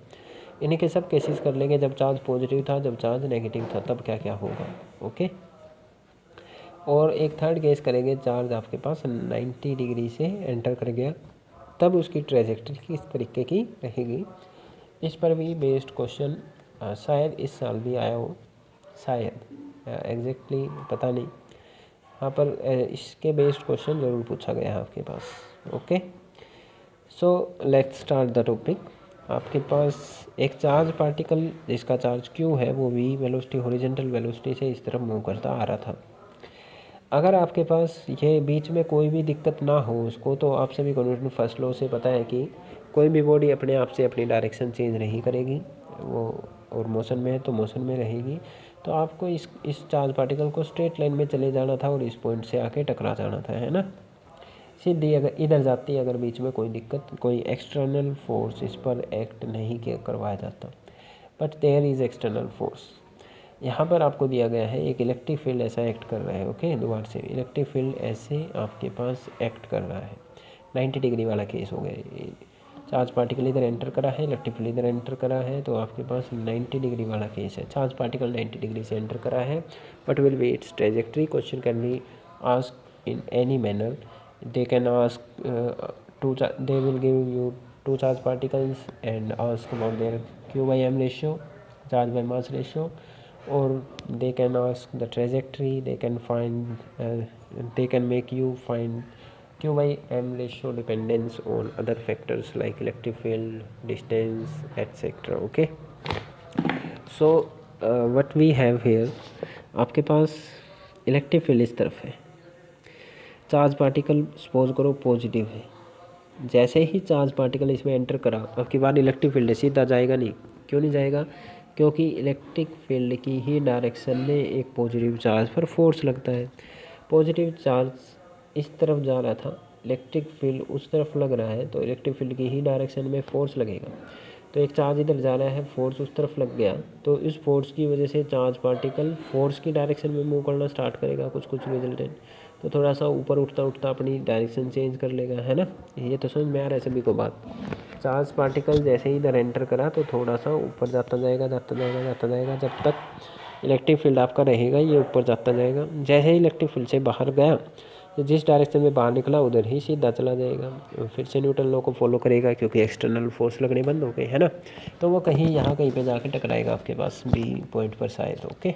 इन्हीं के सब केसेस कर लेंगे, जब चार्ज पॉजिटिव था, जब चार्ज नेगेटिव था, तब क्या क्या होगा। ओके, और एक थर्ड केस करेंगे, चार्ज आपके पास 90 डिग्री से एंटर कर गया, तब उसकी ट्रेजेक्ट्री किस तरीके की रहेगी। इस पर भी बेस्ड क्वेश्चन शायद इस साल भी आया हो, शायद एग्जैक्टली पता नहीं, यहाँ पर इसके बेस्ड क्वेश्चन ज़रूर पूछा गया है आपके पास। Okay, so let's start the topic. आपके पास एक चार्ज पार्टिकल जिसका चार्ज Q है, वो v वेलोसिटी हॉरिजॉन्टल वेलोसिटी से इस तरफ मूव करता आ रहा था। अगर आपके पास ये बीच में कोई भी दिक्कत ना हो उसको, तो आप सभी को न्यूटन फर्स्ट लॉ से पता है कि कोई भी बॉडी अपने आप से अपनी डायरेक्शन चेंज नहीं करेगी, वो और मोशन में है तो मोशन में रहेगी। तो आपको इस चार्ज पार्टिकल को स्ट्रेट लाइन में चले जाना था और इस पॉइंट से आके टकरा जाना था, है ना। सीधी अगर इधर जाती, अगर बीच में कोई दिक्कत, कोई एक्सटर्नल फोर्स इस पर एक्ट नहीं करवाया जाता, but there is external force. यहाँ पर आपको दिया गया है एक इलेक्ट्रिक फील्ड ऐसा एक्ट कर रहा है। ओके, दोबारा से इलेक्ट्रिक फील्ड ऐसे आपके पास एक्ट कर रहा है, 90 डिग्री वाला केस हो गया। चार्ज पार्टिकल इधर एंटर करा है, इलेक्ट्रिक फील्ड इधर एंटर करा है, तो आपके पास 90 डिग्री वाला केस है। चार्ज पार्टिकल 90 डिग्री से एंटर करा है, but will be it's trajectory. Question can be ask in any manner. they can ask they will give you 2 charge particles and ask about their Q by M ratio, charge by mass ratio, or they can ask the trajectory. They can find they can make you find Q by M ratio dependence on other factors like electric field, distance, etc. Okay, so what we have here, आपके पास इलेक्ट्रिक फील्ड इस तरफ है, चार्ज पार्टिकल सपोज करो पॉजिटिव है, जैसे ही चार्ज पार्टिकल इसमें एंटर करा, अब की बार इलेक्ट्रिक फील्ड सीधा जाएगा नहीं। क्यों नहीं जाएगा, क्योंकि इलेक्ट्रिक फील्ड की ही डायरेक्शन में एक पॉजिटिव चार्ज पर फोर्स लगता है। पॉजिटिव चार्ज इस तरफ जा रहा था, इलेक्ट्रिक फील्ड उस तरफ लग रहा है, तो इलेक्ट्रिक फील्ड की ही डायरेक्शन में फोर्स लगेगा। तो एक चार्ज इधर जा रहा है, फोर्स उस तरफ लग गया, तो इस फोर्स की वजह से चार्ज पार्टिकल फोर्स की डायरेक्शन में मूव करना स्टार्ट करेगा, कुछ रिजल्टेंट, तो थोड़ा सा ऊपर उठता उठता अपनी डायरेक्शन चेंज कर लेगा, है ना। ये तो समझ में आ रहा है सभी को बात। चार्ज पार्टिकल जैसे ही इधर एंटर करा तो थोड़ा सा ऊपर जाता जाएगा, जब तक इलेक्ट्रिक फील्ड आपका रहेगा ये ऊपर जाता जाएगा। जैसे ही इलेक्ट्रिक फील्ड से बाहर गया, तो जिस डायरेक्शन में बाहर निकला उधर ही सीधा चला जाएगा, फिर से न्यूटन लॉ को फॉलो करेगा, क्योंकि एक्सटर्नल फोर्स लगने बंद हो गए, है ना। तो वो कहीं पे जाके टकराएगा आपके पास बी पॉइंट पर शायद। Okay,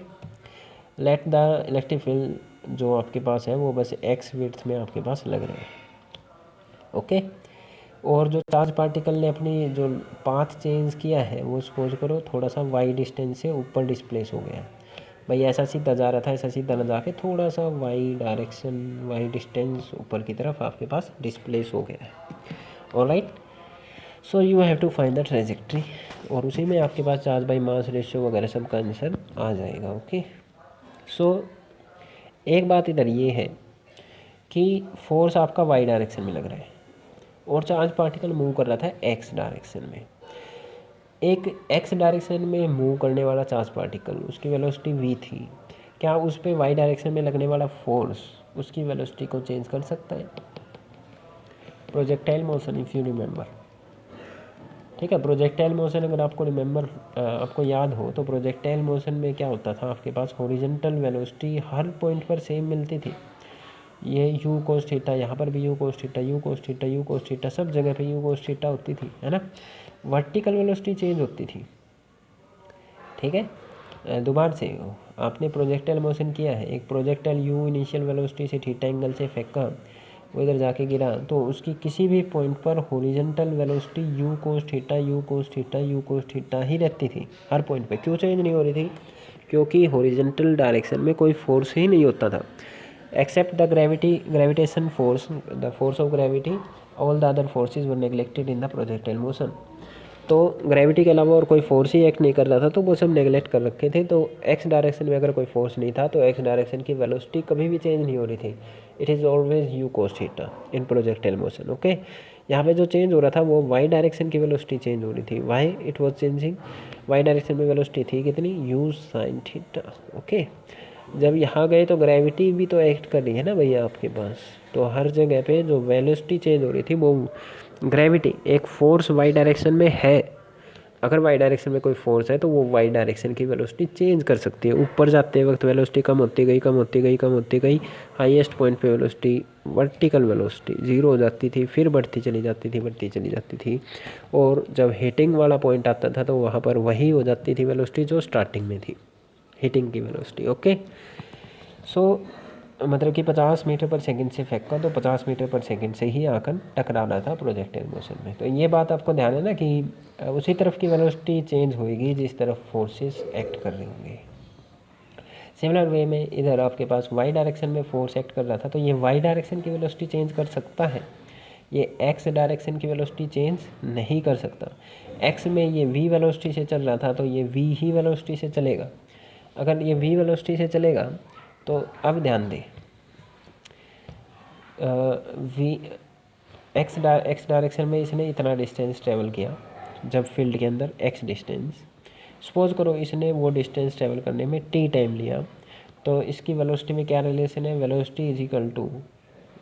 let the electric field जो आपके पास है वो बस एक्स विड्थ में आपके पास लग रहा है। ओके, और जो चार्ज पार्टिकल ने अपनी जो पाथ चेंज किया है वो सपोज करो थोड़ा सा वाई डिस्टेंस से ऊपर डिस्प्लेस हो गया। भाई ऐसा सीधा जा रहा था, ऐसा सीधा ना जाके थोड़ा सा वाई डायरेक्शन, वाई डिस्टेंस ऊपर की तरफ आपके पास डिस्प्लेस हो गया है। Alright, so you have to find the trajectory, और उसी में आपके पास चार्ज बाई मास रेशियो वगैरह सब का आंसर आ जाएगा। ओके, सो एक बात इधर ये है कि फोर्स आपका वाई डायरेक्शन में लग रहा है और चार्ज पार्टिकल मूव कर रहा था एक्स डायरेक्शन में। एक एक्स डायरेक्शन में मूव करने वाला चार्ज पार्टिकल, उसकी वेलोसिटी v थी, क्या उस पर वाई डायरेक्शन में लगने वाला फोर्स उसकी वेलोसिटी को चेंज कर सकता है? Projectile motion, if you remember, ठीक है, प्रोजेक्टाइल मोशन अगर आपको आपको याद हो तो प्रोजेक्टाइल मोशन में क्या होता था, आपके पास हॉरिजॉन्टल वेलोसिटी हर पॉइंट पर सेम मिलती थी। ये यू कोस थीटा, यहाँ पर भी you cos theta, U cos theta, U cos theta, सब जगह पे यू कोस थीटा होती थी, है ना। वर्टिकल वेलोसिटी चेंज होती थी, ठीक है। दोबारा से आपने प्रोजेक्टाइल मोशन किया है, एक प्रोजेक्टाइल यू इनिशियल वेलोसिटी से थीटा एंगल से फेंका, वो इधर जाके गिरा, तो उसकी किसी भी पॉइंट पर horizontal velocity U cos theta, U cos theta, U cos theta ही रहती थी हर पॉइंट पे। क्यों चेंज नहीं हो रही थी? क्योंकि हॉरिजॉन्टल डायरेक्शन में कोई फोर्स ही नहीं होता था except the gravitation force, the force of gravity, all the other forces were neglected in the projectile motion. तो ग्रेविटी के अलावा और कोई फोर्स ही एक्ट नहीं कर रहा था, तो वो सब नेगलेक्ट कर रखे थे। तो एक्स डायरेक्शन में अगर कोई फोर्स नहीं था तो एक्स डायरेक्शन की वेलोसिटी कभी भी चेंज नहीं हो रही थी। It is always U cos theta in projectile motion. Okay, यहाँ पे जो चेंज हो रहा था वो वाई डायरेक्शन की वेलोसिटी चेंज हो रही थी। Why it was changing, Y direction में वेलोसिटी थी कितनी, यू साइन थीटा। ओके, जब यहाँ गए तो ग्रेविटी भी तो एक्ट कर रही है ना भैया आपके पास, तो हर जगह पे जो वेलोसिटी चेंज हो रही थी वो ग्रेविटी, एक फोर्स वाई डायरेक्शन में है, अगर वाई डायरेक्शन में कोई फोर्स है तो वो वाई डायरेक्शन की वेलोसिटी चेंज कर सकती है। ऊपर जाते वक्त वेलोसिटी कम होती गई, कम होती गई, कम होती गई, हाईएस्ट पॉइंट पे वेलोसिटी, वर्टिकल वेलोसिटी जीरो हो जाती थी, फिर बढ़ती चली जाती थी, बढ़ती चली जाती थी, और जब हिटिंग वाला पॉइंट आता था तो वहाँ पर वही हो जाती थी वेलोसिटी जो स्टार्टिंग में थी, हिटिंग की वेलोसिटी। ओके, सो मतलब कि 50 मीटर पर सेकंड से फेंका तो 50 मीटर पर सेकंड से ही आकर टकरा रहा था प्रोजेक्टाइल मोशन में। तो ये बात आपको ध्यान है ना कि उसी तरफ की वेलोसिटी चेंज होएगी जिस तरफ फोर्सेस एक्ट कर रहे होंगे। सिमिलर वे में इधर आपके पास वाई डायरेक्शन में फोर्स एक्ट कर रहा था तो ये वाई डायरेक्शन की वेलोसिटी चेंज कर सकता है, ये एक्स डायरेक्शन की वेलोसिटी चेंज नहीं कर सकता। एक्स में ये वी वेलोसिटी से चल रहा था तो ये वी ही वेलोसिटी से चलेगा। अगर ये वी वेलोसिटी से चलेगा तो अब ध्यान दें, वी एक्स डायरेक्शन में इसने इतना डिस्टेंस ट्रेवल किया जब फील्ड के अंदर एक्स डिस्टेंस, सपोज करो इसने वो डिस्टेंस ट्रेवल करने में टी टाइम लिया, तो इसकी वेलोसिटी में क्या रिलेशन है, velocity is equal to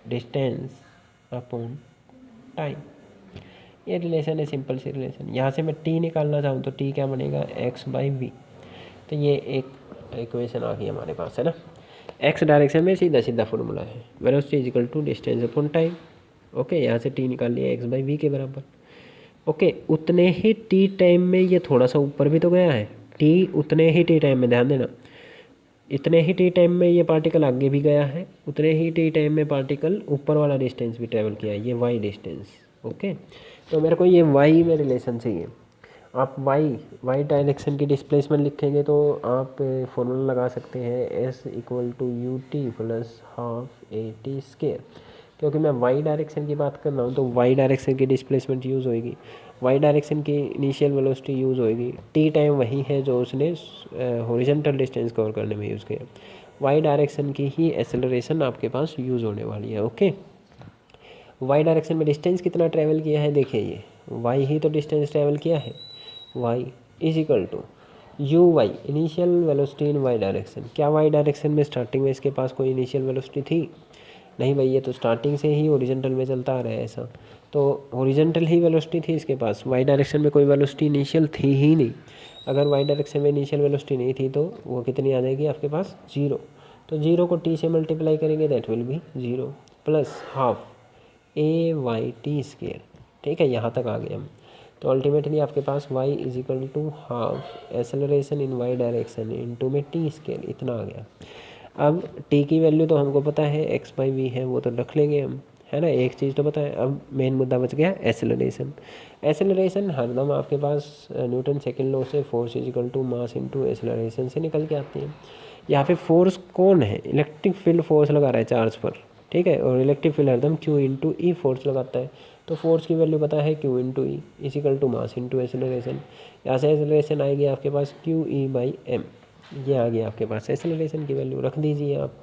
distance upon time. ये रिलेशन है, सिंपल सी रिलेशन। यहाँ से मैं टी निकालना चाहूँ तो टी क्या बनेगा, एक्स बाई वी। तो ये एक इक्वेशन आ गई हमारे पास, है ना। एक्स डायरेक्शन में सीधा सीधा फॉर्मूला है, velocity is equal to distance upon time. Okay, यहाँ से टी निकाल लिया एक्स बाई वी के बराबर। ओके, उतने ही टी टाइम में ये थोड़ा सा ऊपर भी तो गया है, टी उतने ही टी टाइम में, ध्यान देना, इतने ही टी टाइम में ये पार्टिकल आगे भी गया है, उतने ही टी टाइम में पार्टिकल ऊपर वाला डिस्टेंस भी ट्रेवल किया है, ये वाई डिस्टेंस। ओके, तो मेरे को ये वाई में रिलेशन चाहिए। आप वाई डायरेक्शन की डिस्प्लेसमेंट लिखेंगे तो आप फॉर्मूला लगा सकते हैं S equal to U T plus half A T square. क्योंकि मैं वाई डायरेक्शन की बात कर रहा हूँ तो वाई डायरेक्शन की डिस्प्लेसमेंट यूज़ होएगी, वाई डायरेक्शन की इनिशियल वेलोसिटी यूज़ होएगी, टी टाइम वही है जो उसने हॉरिजॉन्टल डिस्टेंस कवर करने में यूज़ किया, वाई डायरेक्शन की ही एक्सेलरेशन आपके पास यूज़ होने वाली है। ओके, वाई डायरेक्शन में डिस्टेंस कितना ट्रैवल किया है, देखिए ये वाई ही तो डिस्टेंस ट्रैवल किया है, Y is equal to U Y initial velocity in Y direction. क्या वाई डायरेक्शन में स्टार्टिंग में इसके पास कोई इनिशियल वेलोसिटी थी? नहीं भाई, ये तो स्टार्टिंग से ही ओरिजेंटल में चलता आ रहा है ऐसा, तो ओरिजेंटल ही वेलोसिटी थी इसके पास, वाई डायरेक्शन में कोई वेलोसिटी इनिशियल थी ही नहीं। अगर वाई डायरेक्शन में इनिशियल वेलोसिटी नहीं थी तो वो कितनी आ जाएगी आपके पास, जीरो। तो जीरो को टी से मल्टीप्लाई करेंगे that will be zero plus half A Y T square. ठीक है, यहाँ तक आ गए हम। तो अल्टीमेटली आपके पास y is equal to half acceleration in y direction into में टी स्केयर, इतना आ गया। अब t की वैल्यू तो हमको पता है x बाई वी है, वो तो रख लेंगे हम, है ना, एक चीज़ तो पता है। अब मेन मुद्दा बच गया एसेलरेशन। एसेलरेशन हरदम आपके पास न्यूटन सेकंड लॉ से force equal to mass into acceleration से निकल के आती है। यहाँ पे फोर्स कौन है, इलेक्ट्रिक फील्ड फोर्स लगा रहा है चार्ज पर, ठीक है, और इलेक्ट्रिक फील्ड हरदम क्यू इंटू ई फोर्स लगाता है। तो फोर्स की वैल्यू पता है Q into E equal to mass into acceleration. यहाँ से एसेलरेशन आएगी आपके पास क्यू ई बाई एम, ये आ गया आपके पास एसेलरेशन की वैल्यू, रख दीजिए आप,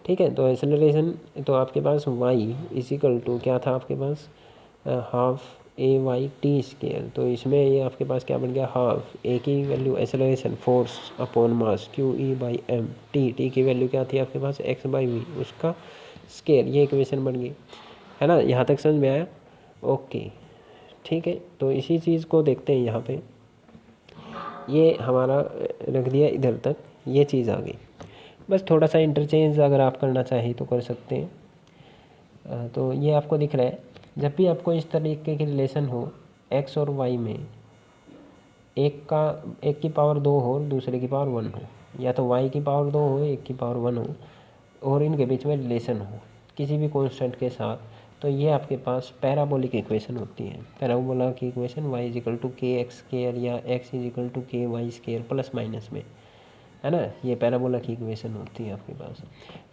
ठीक है। तो एसेलरेशन तो आपके पास वाई इजिकल टू क्या था आपके पास, half A Y T square. तो इसमें ये आपके पास क्या बन गया, हाफ ए की value acceleration force upon mass Q E by M, T की वैल्यू क्या थी आपके पास एक्स बाई वी, उसका स्केयर, ये इक्वेशन बन गई, है ना। यहाँ तक समझ में आया, ओके, ठीक है। तो इसी चीज़ को देखते हैं यहाँ पे, ये हमारा रख दिया इधर तक, ये चीज़ आ गई। बस थोड़ा सा इंटरचेंज अगर आप करना चाहें तो कर सकते हैं। तो ये आपको दिख रहा है, जब भी आपको इस तरीके की रिलेशन हो एक्स और वाई में, एक की पावर 2 हो और दूसरे की पावर 1 हो, या तो वाई की पावर 2 हो एक की पावर 1 हो, और इनके बीच में रिलेशन हो किसी भी कांस्टेंट के साथ, तो ये आपके पास पैराबोलिक इक्वेशन होती है। पैराबोला की इक्वेशन वाई इजिकल टू के एक्स स्केयर या एक्स इजिकल टू के वाई स्केयर प्लस माइनस में, है ना, ये पैराबोला की इक्वेशन होती है आपके पास।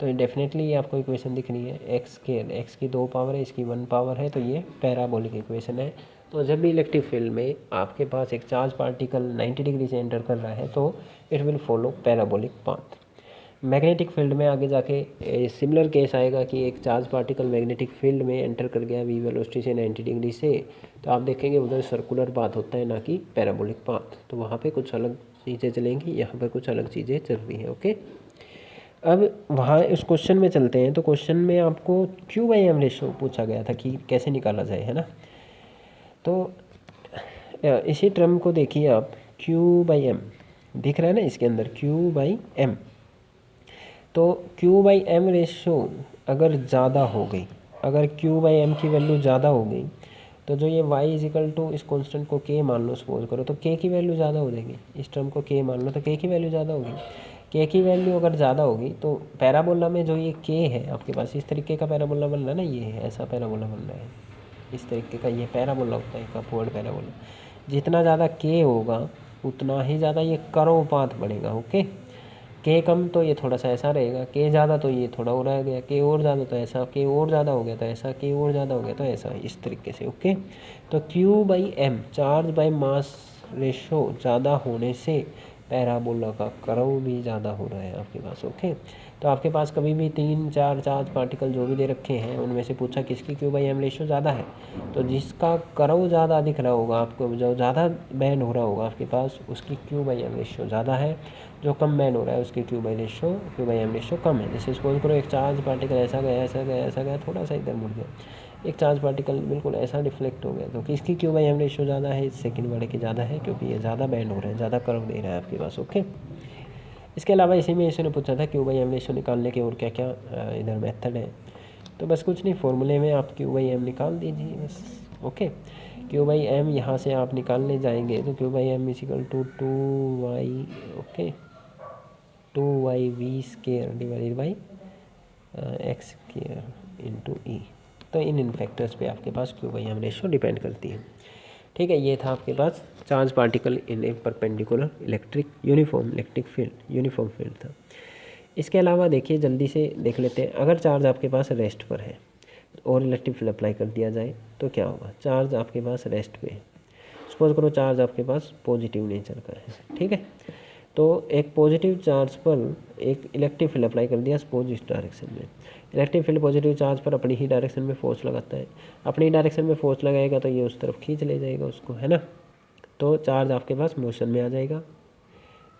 तो डेफिनेटली ये आपको इक्वेशन दिख रही है, एक्स स्केयर, एक्स की 2 पावर है, इसकी 1 पावर है, तो ये पैराबोलिक इक्वेशन है। तो जब भी इलेक्ट्रिक फील्ड में आपके पास एक चार्ज पार्टिकल 90 डिग्री से एंटर कर रहा है तो it will follow parabolic path. Magnetic field में आगे जाके सिमिलर केस आएगा कि एक चार्ज पार्टिकल मैग्नेटिक फील्ड में एंटर कर गया वी वेलोसिटी से 90 डिग्री से, तो आप देखेंगे उधर सर्कुलर पाथ होता है ना कि पैराबोलिक पाथ। तो वहाँ पे कुछ अलग चीज़ें चलेंगी, यहाँ पर कुछ अलग चीज़ें चल रही हैं, ओके। अब वहाँ उस क्वेश्चन में चलते हैं। तो क्वेश्चन में आपको क्यू बाई एम रेशो पूछा गया था कि कैसे निकाला जाए, है ना। तो इसी टर्म को देखिए आप, क्यू बाई एम दिख रहा है ना इसके अंदर, क्यू बाई एम। तो Q बाई एम रेशो अगर ज़्यादा हो गई, अगर Q बाई एम की वैल्यू ज़्यादा हो गई, तो जो ये y इजिकल टू इस कांस्टेंट को k मान लो, सपोज करो, तो k की वैल्यू ज़्यादा हो जाएगी। इस टर्म को k मान लो तो k की वैल्यू ज़्यादा होगी। k की वैल्यू अगर ज़्यादा होगी तो पैराबोला में जो ये k है आपके पास, इस तरीके का पैराबोला बन रहा है ना, ये है ऐसा पैराबोला बन रहा है, इस तरीके का ये पैराबोला होता है, एक अपवर्ड पैराबोला। जितना ज़्यादा k होगा उतना ही ज़्यादा ये कर्व पाथ बढ़ेगा, ओके। के कम तो ये थोड़ा सा ऐसा रहेगा, के ज़्यादा तो ये थोड़ा और रह गया, के और ज़्यादा तो ऐसा, के और ज़्यादा हो गया तो ऐसा, के और ज़्यादा हो गया तो ऐसा, इस तरीके से, ओके। तो Q by M charge by mass ratio ज़्यादा होने से पैराबोला का कर्व भी ज़्यादा हो रहा है आपके पास, ओके। तो आपके पास कभी भी 3-4 चार्ज पार्टिकल जो भी दे रखे हैं उनमें से पूछा किसकी Q बाई एम रेशो ज़्यादा है, तो जिसका कर्व ज़्यादा दिख रहा होगा आपको, जो ज़्यादा बैंड हो रहा होगा आपके पास, उसकी Q बाई एम रेशो ज़्यादा है। जो कम बैंड हो रहा है उसकी Q बाई एम रेशो कम है। जैसे सपोज करो एक चार्ज पार्टिकल ऐसा गया ऐसा गया ऐसा गया, थोड़ा सा इधर मुड़ गया, एक चार्ज पार्टिकल बिल्कुल ऐसा डिफ्लेक्ट हो गया, तो किसकी Q बाई एम रेशो ज़्यादा है, इस सेकंड वाले की ज़्यादा है, क्योंकि ये ज़्यादा बैंड हो रहा है, ज़्यादा कर्व दे रहा है आपके पास, ओके। इसके अलावा इसी में इसने पूछा था Q बाई एम रेशो निकालने के और क्या क्या इधर मेथड है। तो बस कुछ नहीं, फॉर्मूले में आप Q बाई एम निकाल दीजिए बस, ओके। Q बाई एम यहाँ से आप निकालने जाएंगे तो Q by M equal to 2y, okay, 2y V square divided by X square into E. तो इन फैक्टर्स पे आपके पास Q by M ratio depend करती है, ठीक है। ये था आपके पास charge particle in a perpendicular electric uniform electric field, uniform field था। इसके अलावा देखिए जल्दी से देख लेते हैं, अगर चार्ज आपके पास रेस्ट पर है और इलेक्ट्रिक फील्ड अप्लाई कर दिया जाए तो क्या होगा। चार्ज आपके पास रेस्ट पे है, सपोज करो चार्ज आपके पास पॉजिटिव नेचर का है, ठीक है। तो एक पॉजिटिव चार्ज पर एक इलेक्ट्रिक फील्ड अप्लाई कर दिया सपोज इस डायरेक्शन में। इलेक्ट्रिक फील्ड पॉजिटिव चार्ज पर अपनी ही डायरेक्शन में फोर्स लगाता है, अपनी डायरेक्शन में फोर्स लगाएगा तो ये उस तरफ खींच ले जाएगा उसको, है ना। तो चार्ज आपके पास मोशन में आ जाएगा,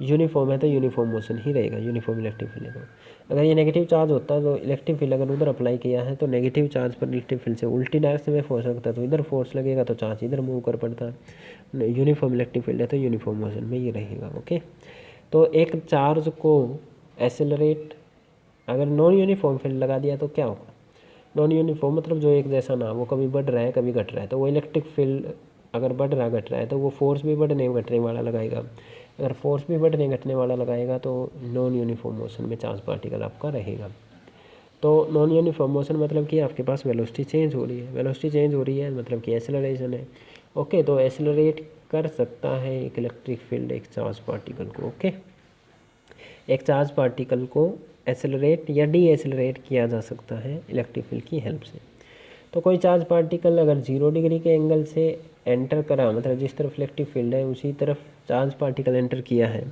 यूनिफॉर्म है तो यूनिफॉर्म मोशन ही रहेगा, यूनिफॉर्म इलेक्ट्रिक फील्ड है। तो अगर ये नेगेटिव चार्ज होता है तो इलेक्ट्रिक फील्ड अगर उधर अप्लाई किया है तो नेगेटिव चार्ज पर इलेक्ट्रिक फील्ड से उल्टी डायरेक्शन में फोर्स लगता है, तो इधर फोर्स लगेगा तो चार्ज इधर मूव कर पड़ता है। यूनिफॉर्म इलेक्ट्रिक फील्ड है तो यूनिफॉर्म मोशन में ये रहेगा, ओके। तो एक चार्ज को एसेलरेट अगर नॉन यूनिफॉर्म फील्ड लगा दिया तो क्या होगा, नॉन यूनिफॉर्म मतलब जो एक जैसा ना, वो कभी बढ़ रहा है कभी घट रहा है, तो वो इलेक्ट्रिक फील्ड अगर बढ़ रहा घट रहा है तो वो फोर्स भी बढ़ने घटने वाला लगाएगा। अगर फोर्स भी बढ़ने घटने वाला लगाएगा तो नॉन यूनिफॉर्म मोशन में चार्ज पार्टिकल आपका रहेगा। तो नॉन यूनिफॉर्म मोशन मतलब कि आपके पास वेलोसिटी चेंज हो रही है, वेलोसिटी चेंज हो रही है मतलब कि एक्सेलरेशन है। ओके, तो एक्सेलरेट कर सकता है एक इलेक्ट्रिक फील्ड एक चार्ज पार्टिकल को। ओके, एक चार्ज पार्टिकल को एक्सेलरेट या डी एक्सेलरेट किया जा सकता है इलेक्ट्रिक फील्ड की हेल्प से। तो कोई चार्ज पार्टिकल अगर 0 डिग्री के एंगल से एंटर करा, मतलब जिस तरफ इलेक्ट्रिक फील्ड है उसी तरफ चार्ज पार्टिकल एंटर किया है,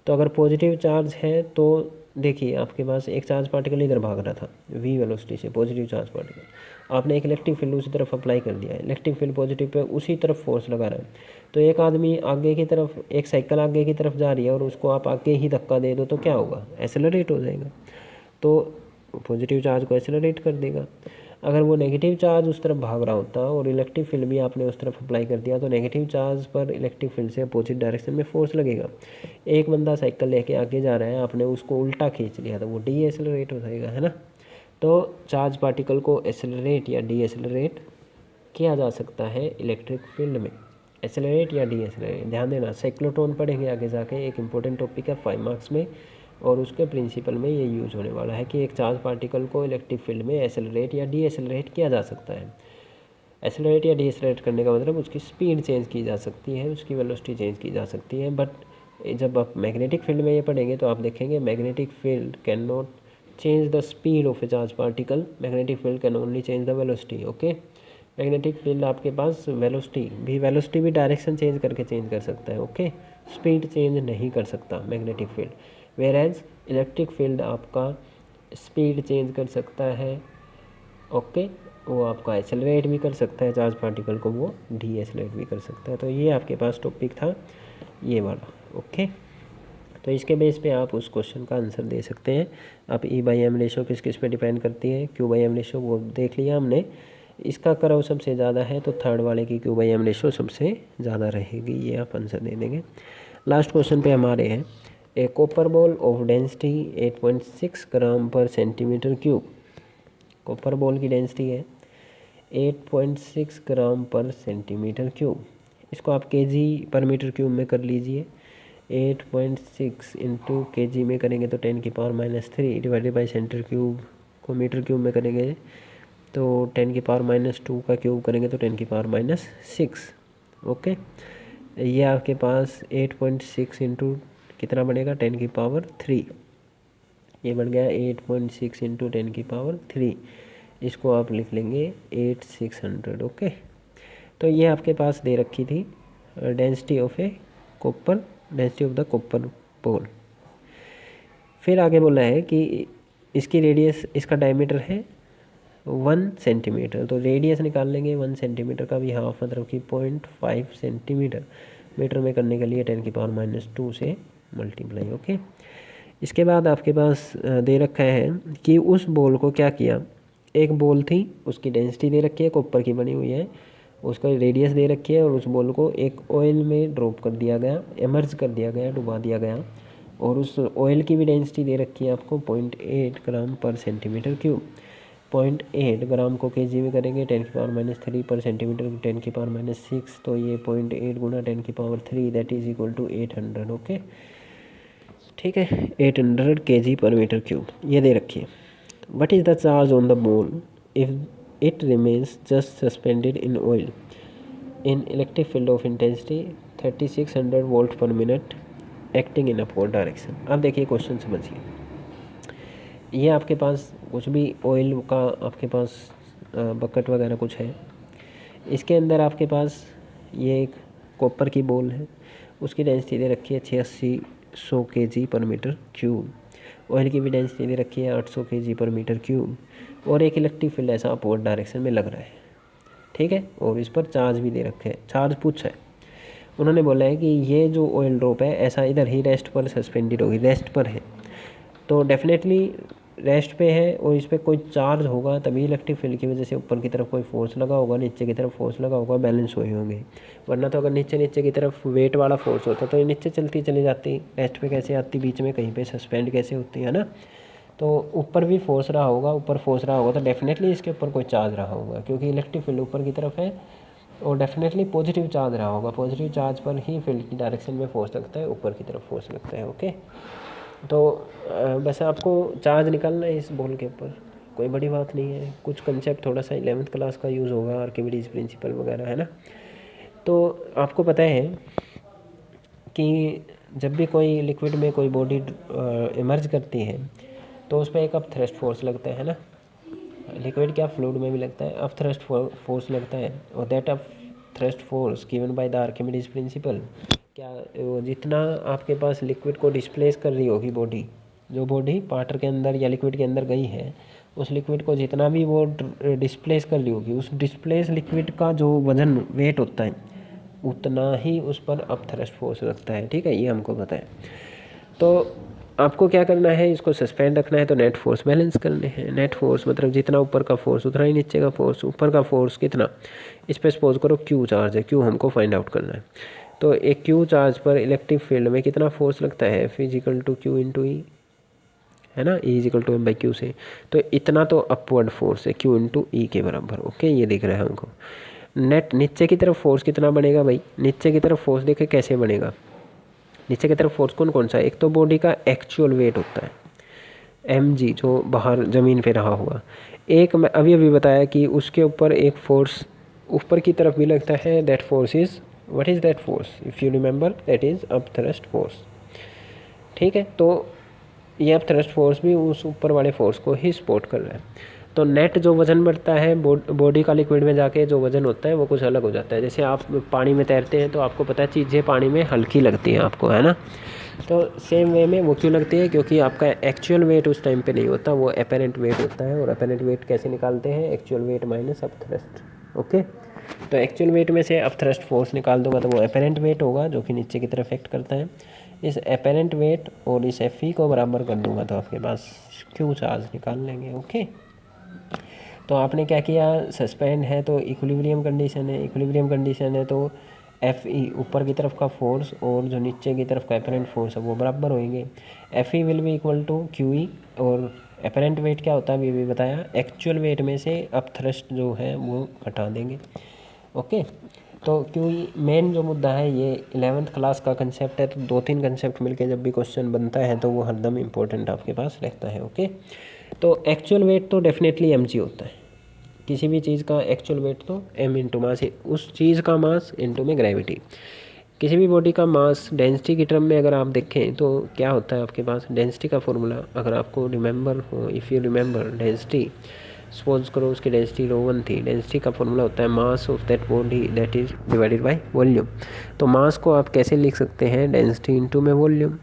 तो अगर पॉजिटिव चार्ज है तो देखिए आपके पास एक चार्ज पार्टिकल इधर भाग रहा था v वेलोसिटी से, पॉजिटिव चार्ज पार्टिकल, आपने एक इलेक्ट्रिक फील्ड उसी तरफ अप्लाई कर दिया है, इलेक्ट्रिक फील्ड पॉजिटिव पे उसी तरफ फोर्स लगा रहा है, तो एक आदमी आगे की तरफ, एक साइकिल आगे की तरफ जा रही है और उसको आप आगे ही धक्का दे दो तो क्या होगा, एक्सेलरेट हो जाएगा। तो पॉजिटिव चार्ज को एक्सेलरेट कर देगा। अगर वो नेगेटिव चार्ज उस तरफ भाग रहा होता और इलेक्ट्रिक फील्ड भी आपने उस तरफ अप्लाई कर दिया तो नेगेटिव चार्ज पर इलेक्ट्रिक फील्ड से अपोजिट डायरेक्शन में फोर्स लगेगा। एक बंदा साइकिल लेके आगे जा रहा है, आपने उसको उल्टा खींच लिया तो वो डी एक्सेलरेट हो जाएगा, है ना। तो चार्ज पार्टिकल को एक्सेलरेट या डी एक्सेलरेट किया जा सकता है इलेक्ट्रिक फील्ड में, एक्सेलरेट या डी एक्सेलरेट। ध्यान देना, साइक्लोट्रॉन पढ़ेंगे आगे जाके, एक इंपॉर्टेंट टॉपिक है 5 मार्क्स में, और उसके प्रिंसिपल में ये यूज होने वाला है कि एक चार्ज पार्टिकल को इलेक्ट्रिक फील्ड में एक्सेलरेट या डी एक्सेलरेट किया जा सकता है। एक्सेलरेट या डी एक्सेलरेट करने का मतलब उसकी स्पीड चेंज की जा सकती है, उसकी वेलोसिटी चेंज की जा सकती है। बट जब आप मैग्नेटिक फील्ड में ये पढ़ेंगे तो आप देखेंगे magnetic field can not change the speed of a charge particle, magnetic field can only change the velocity. Okay, magnetic field आपके पास वेलोसिटी भी डायरेक्शन चेंज करके चेंज कर सकता है। ओके, स्पीड चेंज नहीं कर सकता magnetic field, whereas electric field आपका स्पीड चेंज कर सकता है। ओके, वो आपका एक्सेलरेट भी कर सकता है चार्ज पार्टिकल को, वो डी एक्सेलरेट भी कर सकता है। तो ये आपके पास टॉपिक था ये वाला। ओके, तो इसके बेस पे आप उस क्वेश्चन का आंसर दे सकते हैं। आप ई बाई एम रेशो किस किस पे डिपेंड करती है, क्यू बाई एम रेशो वो देख लिया हमने, इसका करव सबसे ज़्यादा है तो थर्ड वाले की क्यू बाई एम रेशो सबसे ज़्यादा रहेगी, ये आप आंसर दे देंगे। लास्ट क्वेश्चन पे हमारे हैं, ए कॉपर बॉल ऑफ डेंसिटी 8.6 ग्राम पर सेंटीमीटर क्यूब। कॉपर बॉल की डेंसिटी है 8.6 ग्राम पर सेंटीमीटर क्यूब, इसको आप केजी पर मीटर क्यूब में कर लीजिए। 8.6 इंटू के जी में करेंगे तो 10⁻³ डिवाइडेड बाई सेंटर क्यूब को मीटर क्यूब में करेंगे तो 10⁻² का क्यूब करेंगे तो 10⁻⁶। ओके, ये आपके पास 8.6 इंटू कितना बनेगा 10⁻3, ये बन गया 8.6 इंटू 10⁻3, इसको आप लिख लेंगे 8600। ओके, तो ये आपके पास दे रखी थी density of A copper, density of the copper ball. फिर आगे बोला है कि इसकी रेडियस, इसका डायमीटर है 1 सेंटीमीटर, तो रेडियस निकाल लेंगे 1 सेंटीमीटर का भी हाफ, मतलब कि 0.5 सेंटीमीटर, मीटर में करने के लिए 10⁻² से मल्टीप्लाई। ओके, इसके बाद आपके पास दे रखा है कि उस बॉल को क्या किया, एक बॉल थी उसकी डेंसिटी दे रखी है, कॉपर की बनी हुई है, उसका रेडियस दे रखी है, और उस बॉल को एक ऑयल में ड्रॉप कर दिया गया, इमर्ज कर दिया गया, डुबा दिया गया, और उस ऑयल की भी डेंसिटी दे रखी है आपको 0.8 ग्राम पर सेंटीमीटर क्यूब। 0.8 ग्राम को केजी में करेंगे 10⁻³ पर सेंटीमीटर 10⁻⁶, तो ये 0.8 गुना 10⁻3 that is equal to 800। Okay, ठीक है, 800 केजी पर मीटर क्यूब ये दे रखी है। What is the charge on the ball if it remains just suspended in oil in electric field of intensity 3600 volt पर minute acting in upward direction. अब देखिए क्वेश्चन समझिए, ये आपके पास कुछ भी ऑयल का आपके पास बकेट वगैरह कुछ है, इसके अंदर आपके पास ये एक कॉपर की बॉल है, उसकी डेंसिटी दे रखी है 8600 केजी पर मीटर क्यूब, ऑयल की भी डेंसिटी दे रखी है 800 केजी पर मीटर क्यूब, और एक इलेक्ट्रिक फील्ड ऐसा अपवर्ड डायरेक्शन में लग रहा है, ठीक है, और इस पर चार्ज भी दे रखे हैं, चार्ज पूछा है। उन्होंने बोला है कि ये जो ऑयल ड्रॉप है ऐसा इधर ही रेस्ट पर सस्पेंडेड होगी, रेस्ट पर है, तो डेफिनेटली रेस्ट पे है और इस पर कोई चार्ज होगा तभी इलेक्ट्रिक फील्ड की वजह से ऊपर की तरफ कोई फोर्स लगा होगा, नीचे की तरफ फोर्स लगा होगा, बैलेंस हुए होंगे। वरना तो अगर नीचे की तरफ वेट वाला फोर्स होता तो ये नीचे चलती चली जाती, रेस्ट पे कैसे आती, बीच में कहीं पे सस्पेंड कैसे होती है ना। तो ऊपर भी फोर्स रहा होगा, ऊपर फोर्स रहा होगा तो डेफिनेटली इसके ऊपर कोई चार्ज रहा होगा, क्योंकि इलेक्ट्रिक फील्ड ऊपर की तरफ है और डेफिनेटली पॉजिटिव चार्ज रहा होगा, पॉजिटिव चार्ज पर ही फील्ड की डायरेक्शन में फोर्स लगता है, ऊपर की तरफ फोर्स लगता है। ओके, तो बस आपको चार्ज निकालना है इस बॉल के ऊपर, कोई बड़ी बात नहीं है, कुछ कंसेप्ट थोड़ा सा 11th क्लास का यूज़ होगा, आर्किमिडीज प्रिंसिपल वगैरह, है ना। तो आपको पता है कि जब भी कोई लिक्विड में कोई बॉडी इमर्ज करती है तो उस पर एक अप थ्रस्ट फोर्स लगता है ना। लिक्विड क्या फ्लूइड में भी लगता है, अप थ्रस्ट फोर्स लगता है। और that up thrust force given by the Archimedes principal, क्या जितना आपके पास लिक्विड को डिस्प्लेस कर रही होगी बॉडी, जो बॉडी वाटर के अंदर या लिक्विड के अंदर गई है, उस लिक्विड को जितना भी वो डिस्प्लेस कर रही होगी, उस डिस्प्लेस लिक्विड का जो वजन वेट होता है उतना ही उस पर अप थ्रस्ट फोर्स लगता है। ठीक है, ये हमको पता है। तो आपको क्या करना है, इसको सस्पेंड रखना है तो नेट फोर्स बैलेंस करने हैं। नेट फोर्स मतलब जितना ऊपर का फोर्स उतना ही नीचे का फोर्स। ऊपर का फोर्स कितना, इस पर सपोज करो क्यू चार्ज है, क्यू हमको फाइंड आउट करना है। तो एक क्यू चार्ज पर इलेक्ट्रिक फील्ड में कितना फोर्स लगता है, equal to Q into E, है ना, E equal to M by Q से। तो इतना तो अपवर्ड फोर्स है, क्यू इंटू ई के बराबर। ओके, ये दिख रहा है हमको। नेट नीचे की तरफ फोर्स कितना बनेगा भाई, नीचे की तरफ फोर्स देखे कैसे बनेगा। नीचे की तरफ फोर्स कौन कौन सा है, एक तो बॉडी का एक्चुअल वेट होता है mg जो बाहर ज़मीन पे रहा हुआ, एक मैं अभी अभी बताया कि उसके ऊपर एक फोर्स ऊपर की तरफ भी लगता है, that force is what is that force, if you remember that is up thrust force. ठीक है, तो ये अप थ्रस्ट फोर्स भी उस ऊपर वाले फोर्स को ही सपोर्ट कर रहा है। तो नेट जो वज़न बढ़ता है बॉडी का लिक्विड में जाके जो वज़न होता है वो कुछ अलग हो जाता है। जैसे आप पानी में तैरते हैं तो आपको पता है चीज़ें पानी में हल्की लगती हैं आपको, है ना। तो सेम वे में वो क्यों लगती है, क्योंकि आपका एक्चुअल वेट उस टाइम पे नहीं होता, वो अपेरेंट वेट होता है। और अपेरेंट वेट कैसे निकालते हैं, actual wait minus up thrust. Okay, तो एक्चुअल वेट में से अप थ्रस्ट फोर्स निकाल दूंगा तो वो अपेरेंट वेट होगा जो कि नीचे की तरफ एक्ट करता है। इस अपेरेंट वेट और इस एफ ई को बराबर कर दूंगा तो आपके पास क्यू चार्ज निकाल लेंगे। ओके, तो आपने क्या किया, सस्पेंड है तो इक्विलिब्रियम कंडीशन है, इक्विलिब्रियम कंडीशन है तो एफ ई ऊपर की तरफ का फोर्स और जो नीचे की तरफ का अपेरेंट फोर्स है वो बराबर होंगे। F E will be equal to Q E, और अपेरेंट वेट क्या होता है अभी भी बताया, एक्चुअल वेट में से अप थ्रस्ट जो है वो घटा देंगे। ओके, तो क्यों मेन जो मुद्दा है ये 11th क्लास का कंसेप्ट है, तो 2-3 कंसेप्ट मिलके जब भी क्वेश्चन बनता है तो वो हरदम इम्पोर्टेंट आपके पास रहता है। ओके, तो एक्चुअल वेट तो डेफिनेटली mg होता है, किसी भी चीज़ का एक्चुअल वेट तो m इंटू मास है, उस चीज़ का मास इंटू में ग्रेविटी। किसी भी बॉडी का मास डेंसिटी की टर्म में अगर आप देखें तो क्या होता है आपके पास डेंसिटी का फॉर्मूला, अगर आपको रिमेंबर हो, if you remember density, suppose करो उसकी डेंसिटी ρ1 थी, डेंसिटी का फॉर्मूला होता है mass of that body that is divided by volume. तो मास को आप कैसे लिख सकते हैं, डेंसिटी इंटू में वॉल्यूम।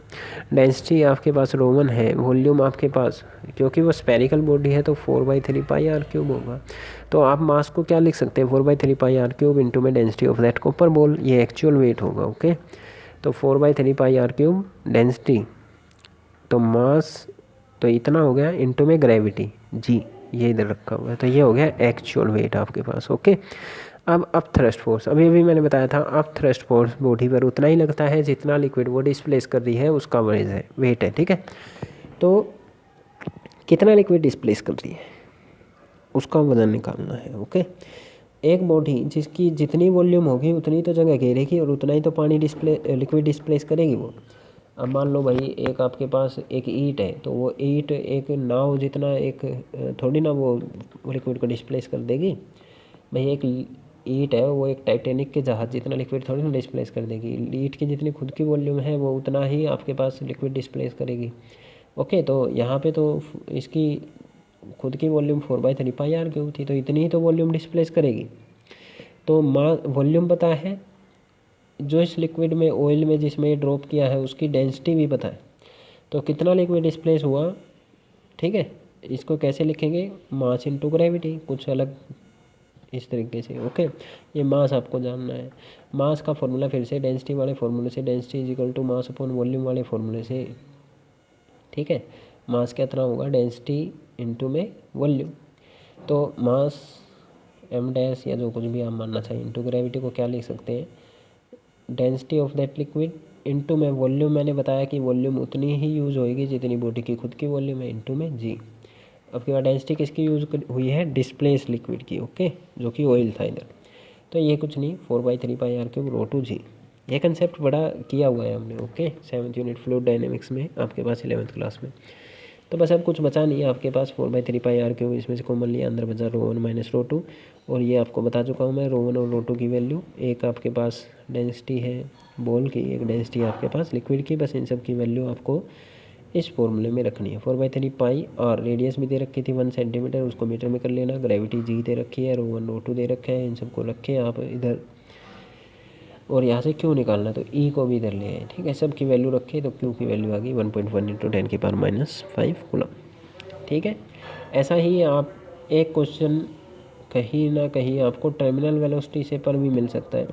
डेंसिटी आपके पास ρ1 है, वॉल्यूम आपके पास, क्योंकि वो स्पेरिकल बॉडी है तो 4/3 पाई आर क्यूब होगा। तो आप मास को क्या लिख सकते हैं, 4/3 पाई आर क्यूब इंटू में density of that copper ball, ये एक्चुअल वेट होगा। ओके, तो 4/3 पाई आर क्यूब डेंसिटी, तो मास तो इतना हो गया इंटू में ग्रेविटी जी, ये इधर रखा हुआ है, तो ये हो गया एक्चुअल वेट आपके पास। ओके, अब अप थ्रस्ट फोर्स, अभी अभी मैंने बताया था अप थ्रस्ट फोर्स बॉडी पर उतना ही लगता है जितना लिक्विड वो डिस्प्लेस कर रही है उसका वेट है। ठीक है, तो कितना लिक्विड डिस्प्लेस कर रही है उसका वजन निकालना है। ओके, एक बॉडी जिसकी जितनी वॉल्यूम होगी उतनी तो जगह घेरेगी और उतना ही तो पानी लिक्विड डिस्प्लेस करेगी वो। अब मान लो भाई एक आपके पास एक ईंट है, तो वो ईंट एक नाव जितना एक थोड़ी ना वो लिक्विड को डिस्प्लेस कर देगी भाई। एक ईंट है वो एक टाइटेनिक के जहाज जितना लिक्विड थोड़ी ना डिस्प्लेस कर देगी। ईंट की जितनी खुद की वॉल्यूम है वो उतना ही आपके पास लिक्विड डिस्प्लेस करेगी। ओके, तो यहाँ पे तो इसकी खुद की वॉल्यूम 4/3 पाई आर क्यूब थी, तो इतनी ही तो वॉल्यूम डिस्प्लेस करेगी। तो वॉल्यूम पता है, जो इस लिक्विड में ऑयल में जिसमें ड्रॉप किया है उसकी डेंसिटी भी पता है, तो कितना लिक्विड डिस्प्लेस हुआ। ठीक है, इसको कैसे लिखेंगे, मास इंटू ग्रेविटी, कुछ अलग इस तरीके से। ओके, ये मास आपको जानना है। मास का फॉर्मूला फिर से डेंसिटी वाले फॉर्मूले से, density is equal to mass upon volume वाले फॉर्मूले से। ठीक है, मास कितना होगा, डेंसिटी इंटू में वॉल्यूम, तो मास m डैश या जो कुछ भी आप मानना चाहिए इंटू ग्रेविटी को क्या लिख सकते हैं, density of that liquid into में वॉल्यूम। मैंने बताया कि वॉल्यूम उतनी ही यूज़ होएगी जितनी बॉडी की खुद की वॉल्यूम है, इंटू में जी। अब के बाद डेंसिटी किसकी यूज़ हुई है, डिस्प्लेस लिक्विड की। ओके, जो कि ऑयल था इधर, तो ये कुछ नहीं 4/3 पाई आर क्यूब ρ2 जी। ये कंसेप्ट बड़ा किया हुआ है हमने। Okay, 7th unit fluid dynamics में आपके पास 11th क्लास में। तो बस अब कुछ बचा नहीं है आपके पास, 4/3πr³ इसमें से कॉमन लिया, अंदर बचा ρ1 माइनस ρ2, और ये आपको बता चुका हूँ मैं ρ1 और ρ2 की वैल्यू। एक आपके पास डेंसिटी है बॉल की, एक डेंसिटी है आपके पास लिक्विड की, बस इन सब की वैल्यू आपको इस फॉर्मूले में रखनी है। 4/3πr रेडियस भी दे रखी थी 1 सेंटीमीटर, उसको मीटर में कर लेना। ग्रेविटी जी दे रखी है, ρ1 ρ2 दे रखे हैं, इन सबको रखें आप इधर, और यहाँ से क्यू निकालना तो ई को भी इधर ले आए, ठीक है। सब की वैल्यू रखे तो क्यू की वैल्यू आ गई 1.1 × 10⁻⁵ कूलम, ठीक है। ऐसा ही आप एक क्वेश्चन कहीं ना कहीं आपको टर्मिनल वेलोसिटी से पर भी मिल सकता है।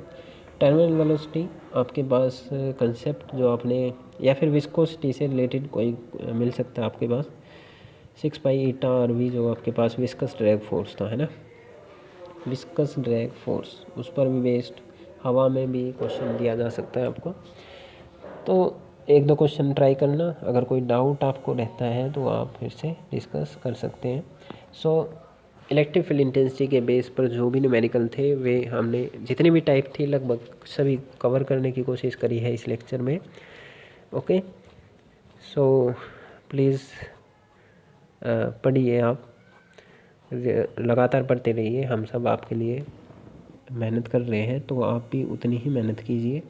टर्मिनल वेलोसिटी आपके पास कंसेप्ट जो आपने, या फिर विस्कोसिटी से रिलेटेड कोई मिल सकता है आपके पास, 6π∗RV जो आपके पास विस्कस ड्रैग फोर्स था, है ना, विस्कस ड्रैग फोर्स, उस पर भी बेस्ड हवा में भी क्वेश्चन दिया जा सकता है आपको। तो एक दो क्वेश्चन ट्राई करना, अगर कोई डाउट आपको रहता है तो आप फिर से डिस्कस कर सकते हैं। सो इलेक्ट्रिक फील्ड इंटेंसिटी के बेस पर जो भी न्यूमेरिकल थे वे हमने जितनी भी टाइप थी लगभग सभी कवर करने की कोशिश करी है इस लेक्चर में। ओके, सो प्लीज़ पढ़िए, आप लगातार पढ़ते रहिए, हम सब आपके लिए मेहनत कर रहे हैं, तो आप भी उतनी ही मेहनत कीजिए।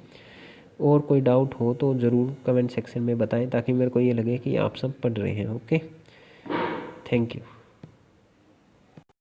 और कोई डाउट हो तो ज़रूर कमेंट सेक्शन में बताएं, ताकि मेरे को ये लगे कि आप सब पढ़ रहे हैं। Okay, thank you.